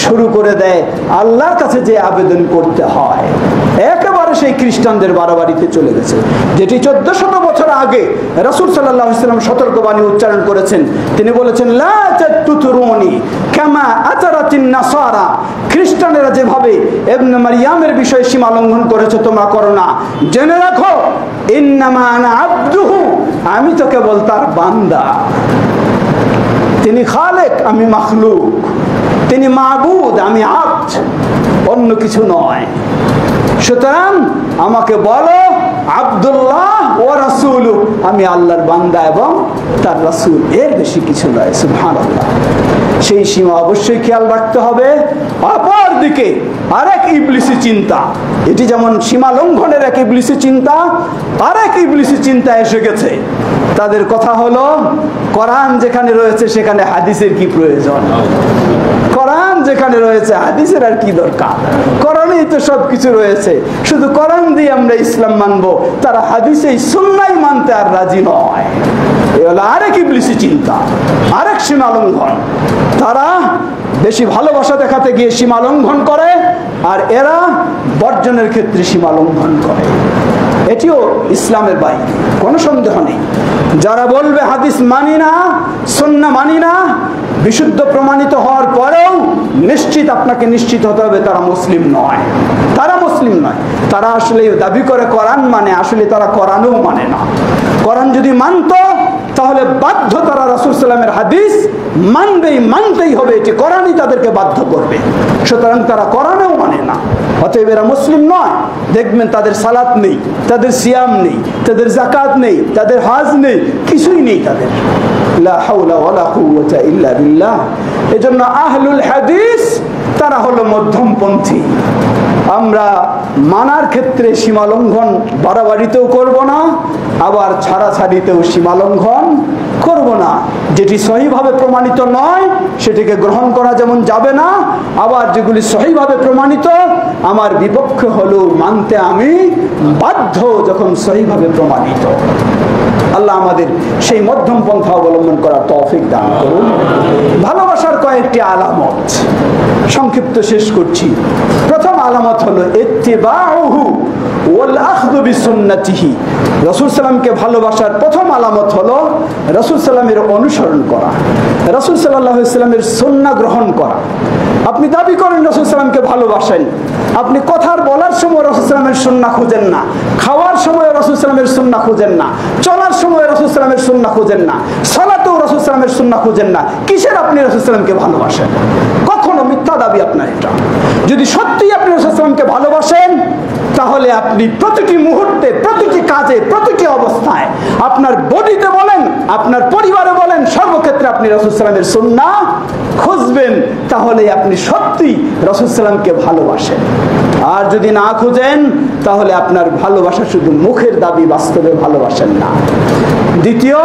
শুরু করে দেয়, আল্লাহর কাছে যে আবেদন করতে হয়। একেবারে সেই খ্রিস্টানদের বাড়াবাড়িতে চলে গেছে, যেটি 1400 বছর আগে রাসূল সাল্লাল্লাহু আলাইহি ওয়াসাল্লাম সতর্কবাণী উচ্চারণ করেছেন। তিনি বলেছেন, লা তুতুরুনি কামা আতারাতিন নাসারা, খ্রিস্টানেরা যেভাবে ইবনে মারইয়ামের বিষয়ে সীমা লঙ্ঘন করেছে তোমরা করো না। জেনে রাখো, ইন্নামা আনা আবদুহু, আমি তো কেবল তার বান্দা। তিনি খালেক, আমি মাখলুক। তিনি মাবুদ, আমি আব্দ, অন্য কিছু নয়। সুতরাং আমাকে বলো আব্দুল্লাহ ওয়া রাসূলু, আমি আল্লাহর বান্দা এবং তার রাসূল, এর বেশি কিছু নয়। সুবহানাল্লাহ। সেই সীমা অবশ্যই খেয়াল রাখতে হবে। অপর দিকে আরেক ইবলিসি চিন্তা, এটি যেমন সীমা লঙ্ঘনের এক ইবলিসি চিন্তা, আরেক ইবলিসি চিন্তা এসে গেছে। তাদের কথা হলো, কোরআন যেখানে রয়েছে সেখানে হাদিসের কি প্রয়োজন? কোরআন যেখানে রয়েছে হাদিসের আর কি দরকার? কোরআনেই তো সব কিছু রয়েছে, শুধু কোরআন দিয়ে আমরা ইসলাম মানবো। তারা হাদিসে সুন্নাহ মানতে আর রাজি নয়। এ হলো আরেক ইবলিসি চিন্তা, আরেক সীমা লঙ্ঘন। তারা বেশি ভালোবাসা দেখাতে গিয়ে সীমা লঙ্ঘন করে, আর এরা বর্জনের ক্ষেত্রে সীমা লঙ্ঘন করে। এটিও ইসলামের বাইরে, কোনো সন্দেহ নেই। যারা বলবে হাদিস মানি না, সুন্নাহ মানি না, বিশুদ্ধ প্রমাণিত হওয়ার পরেও নিশ্চিত, আপনাকে নিশ্চিত হতে হবে তারা মুসলিম নয়। তারা মুসলিম নয়। তারা আসলে দাবি করে কোরআন মানে, আসলে তারা কোরআনও মানে না। কোরআন যদি মানতো তাহলে বাধ্য তারা রাসূল সাল্লামের হাদিস মানতেই হবে, এটি কোরআনই তাদেরকে বাধ্য করবে। সুতরাং তারা কোরআনও মানে না, অতএব এরা মুসলিম নয়। দেখবেন তাদের সালাত নেই, তাদের সিয়াম নেই, তাদের যাকাত নেই, তাদের হজ নেই, কিছুই নেই তাদের। লা হাওলা ওয়ালা কুওয়াতা ইল্লা বিল্লাহ। এজন্য আহলুল হাদিস তারা হলো মধ্যমপন্থী। আমরা মানার ক্ষেত্রে সীমা লঙ্ঘন বাড়াবাড়িতেও করব না, আবার ছাড়াছাড়িতেও সীমা লঙ্ঘন করব না। যেটি সহিভাবে প্রমাণিত নয় সেটিকে গ্রহণ করা যেমন যাবে না, আবার যেগুলি সহিভাবে প্রমাণিত আমার বিপক্ষে হলেও মানতে আমি বাধ্য যখন সহিভাবে প্রমাণিত। আল্লাহ আমাদের সেই মধ্যম পন্থা অবলম্বন করার তৌফিক দান করুন। ভালোবাসার কয়েকটি আলামত সংক্ষিপ্ত শেষ করছি। প্রথম আলামত হলো ইত্তিবাউহু ওয়াল আখযু বিসুন্নতিহি। রাসূল সাল্লামকে ভালোবাসার প্রথম আলামত হলো রাসূল সাল্লামের অনুসরণ করা, রাসূল সাল্লাল্লাহু আলাইহি ওয়াসাল্লামের সুন্নাহ গ্রহণ করা। আপনি দাবি করেন রাসূল সাল্লামকে ভালোবাসেন, আপনি কথার বলার সময় রাসূল সাল্লামের সুন্নাহ খুঁজেন না, খাওয়ার সময় রাসূল সাল্লামের সুন্নাহ খুঁজেন না, চলার সময় রাসূল সাল্লামের সুন্নাহ খুঁজেন না, সালাতেও রাসূল সাল্লামের সুন্নাহ খুঁজেন না। কিসের আপনি রাসূল সাল্লামকে ভালোবাসেন? কখনো মিথ্যা দাবি আপনার এটা। যদি সত্যি আপনি রাসূল সাল্লামকে ভালোবাসেন তাহলে আপনি প্রতিটি মুহূর্তে, প্রতিটি কাজে, প্রতিটি অবস্থায়, আপনার বডিতে বলেন, আপনার পরিবারে বলেন, সর্বক্ষেত্রে আপনি রাসূল সাল্লামের সুন্নাহ খুঁজবেন। খুঁজবেন তাহলে আপনি সত্যি রাসূল সাল্লামকে ভালোবাসেন। আর যদি না খুঁজেন তাহলে আপনার ভালোবাসা শুধু মুখের দাবি, বাস্তবে ভালোবাসেন না। দ্বিতীয়,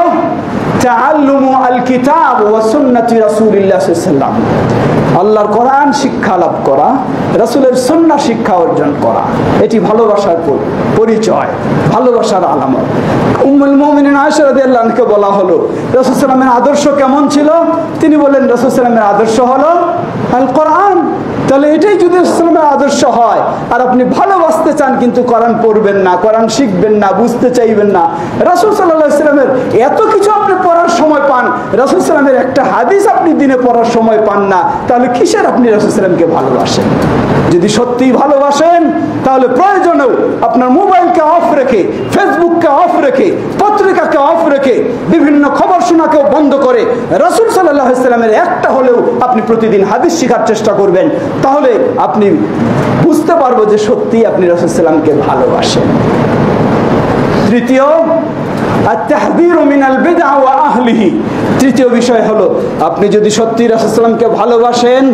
তাআল্লুমু আল কিতাব ওয়া সুন্নতি রাসূলিল্লাহ সাল্লাল্লাহু আলাইহি ওয়াসাল্লাম, আল্লাহর কোরআন শিক্ষা লাভ করা, রাসূলের সুন্নাহ শিক্ষা অর্জন করা, এটি ভালোবাসার পরিচয়, ভালোবাসার আলামত। উম্মুল মুমিনিন আয়েশা রাদিয়াল্লাহু আনহাকে বলা হলো রাসূল সাল্লাল্লাহু আলাইহি ওয়াসাল্লামের আদর্শ কেমন ছিল? তিনি বলেন রাসূল সাল্লাল্লাহু আলাইহি ওয়াসাল্লামের আদর্শ হলো আল কোরআন। তাহলে এটাই যদি রাসূল সাল্লাল্লাহু আলাইহি ওয়াসাল্লামের আদর্শ হয়, আর আপনি ভালোবাসতে চান কিন্তু কোরআন পড়বেন না, কোরআন শিখবেন না, বুঝতে চাইবেন না, রাসূল সাল্লাল্লাহু আলাইহি ওয়াসাল্লামের এত কিছু আপনি পড়ার সময় পান, রাসূল সাল্লাল্লাহু আলাইহি ওয়াসাল্লামের একটা হাদিস আপনি দিনে পড়ার সময় পান না, তাহলে কিসের আপনি রাসূল সাল্লাল্লাহু আলাইহি ওয়াসাল্লামকে ভালোবাসেন? যদি সত্যিই ভালোবাসেন তাহলে প্রয়োজনেও আপনার মোবাইলকে অফ রেখে, ফেসবুককে অফ রেখে, পত্রিকাকে অফ রেখে, বিভিন্ন খবর শোনাকেও বন্ধ করে রাসূল সাল্লাল্লাহু আলাইহি ওয়াসাল্লামের একটা হলেও আপনি প্রতিদিন হাদিস শেখার চেষ্টা করবেন। তাহলে আপনি বুঝতে পারবো যে সত্যিই আপনি রাসূল সাল্লাল্লাহু আলাইহি ওয়াসাল্লামকে ভালোবাসেন। তৃতীয়, আত-তাহযীরু মিনাল বিদআ ওয়া আহলিহি, তৃতীয় বিষয় হলো আপনি যদি সত্যি রাসূল সাল্লাল্লাহু আলাইহি ওয়াসাল্লামকে ভালোবাসেন,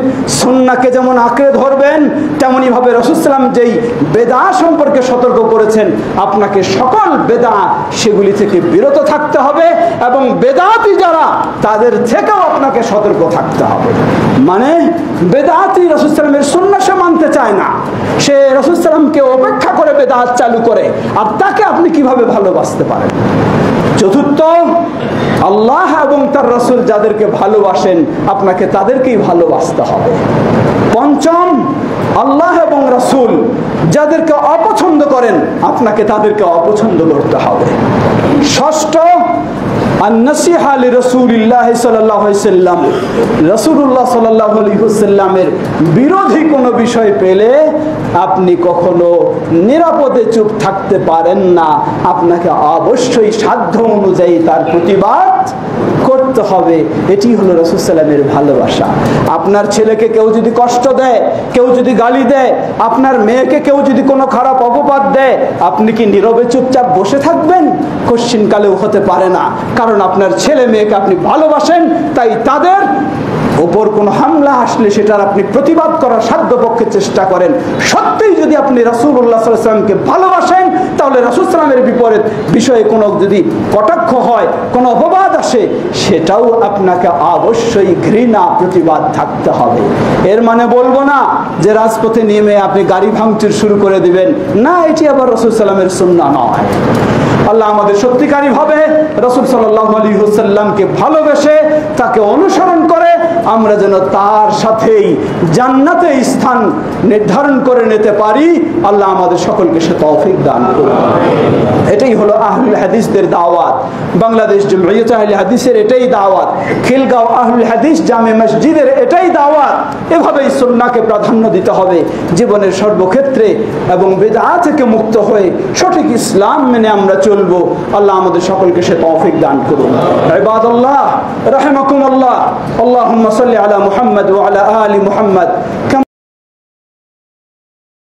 সুন্নাহকে যেমন আঁকড়ে ধরবেন, তেমনি ভাবে রাসূল সাল্লাল্লাহু আলাইহি ওয়াসাল্লাম যেই বেদআ সম্পর্কে সতর্ক করেছেন, আপনাকে সকল বেদআ সেগুলি থেকে বিরত থাকতে হবে, এবং বেদআতি যারা তাদের থেকেও আপনাকে সতর্ক থাকতে হবে। মানে বেদআতি রাসূল সাল্লাল্লাহু আলাইহি ওয়াসাল্লামের সুন্নাহ সে মানতে চায় না, সে রাসূল সাল্লাল্লাহু আলাইহি ওয়াসাল্লামকে উপেক্ষা করে বেদআত চালু করে, আর তাকে আপনি কিভাবে ভালোবাসতে পারেন? চতুর্থ, আল্লাহ এবং তার রাসূল যাদেরকে ভালোবাসেন আপনাকে তাদেরকেই ভালোবাসতে হবে। পঞ্চম, আল্লাহ এবং রাসূল যাদেরকে অপছন্দ করেন আপনাকে তাদেরকে অপছন্দ করতে হবে। ষষ্ঠ, আন-নাসিহা লিরাসূলিল্লাহ সাল্লাল্লাহু আলাইহি ওয়াসাল্লাম, রাসূলুল্লাহ সাল্লাল্লাহু আলাইহি ওয়াসাল্লামের বিরোধী কোনো বিষয় পেলে আপনি কখনো নিরাপদে চুপ থাকতে পারেন না, আপনাকে অবশ্যই সাধ্য অনুযায়ী তার প্রতিবাদ করতে হবে। এটি হলো রাসূল সাল্লাল্লাহু আলাইহি ওয়াসাল্লামের ভালোবাসা। আপনার ছেলেকে কেউ যদি কষ্ট দেয়, কেউ যদি গালি দেয়, আপনার মেয়েকে কেউ যদি কোনো খারাপ অপবাদ দেয়, আপনি কি নীরবে চুপচাপ বসে থাকবেন? কোশ্চিনকালেও হতে পারে না, কারণ আপনার ছেলে মেয়েকে আপনি ভালোবাসেন, তাই তাদের ওপর কোনো হামলা আসলে সেটার আপনি প্রতিবাদ করার সাধ্যপক্ষে চেষ্টা করেন। সত্যিই যদি আপনি রাসূলুল্লাহ সাল্লাল্লাহু আলাইহি ওয়াসাল্লামকে ভালোবাসেন, তাহলে রাসূল সাল্লাল্লাহু আলাইহি ওয়াসাল্লামের বিপরীত বিষয়ে কোনো যদি কটাক্ষ হয়, কোনো অপবাদ আসে, সেটাও আপনাকে অবশ্যই ঘৃণা প্রতিবাদ থাকতে হবে। এর মানে বলবো না যে রাজপথে নেমে আপনি গাড়ি ভাঙচুর শুরু করে দিবেন, না, এটি আবার রাসূল সাল্লাল্লাহু আলাইহি ওয়াসাল্লামের সুন্নাহ নয়। আল্লাহ আমাদের সত্যিকারী ভাবে রাসূল সাল্লাল্লাহু আলাইহি ওয়াসাল্লামকে ভালোবেসে তাকে অনুসরণ করে আমরা যেন তার সাথেই জান্নাতে স্থান নির্ধারণ করে নিতে পারি। আল্লাহ আমাদের সকলকে সে তৌফিক দান করুন। এটাই হলো আহলুল হাদিসদের দাওয়াত। বাংলাদেশ জমিয়ত আহলে হাদিসের এটাই দাওয়াত, খিলগাঁও আহলুল হাদিস জামে মসজিদের এটাই দাওয়াত। এভাবেই সুন্নাহকে প্রাধান্য দিতে হবে জীবনের সর্বক্ষেত্রে, এবং বিদআ থেকে মুক্ত হয়ে সঠিক ইসলাম মেনে আমরা চলবো। আল্লাহ আমাদের সকলকে সে তৌফিক দান করুন। ইবাদাল্লাহ রাহিমাকুমুল্লাহ, আল্লাহুম্মা সাল্লি আলা মুহাম্মদ ওয়া আলা আলি মুহাম্মদ।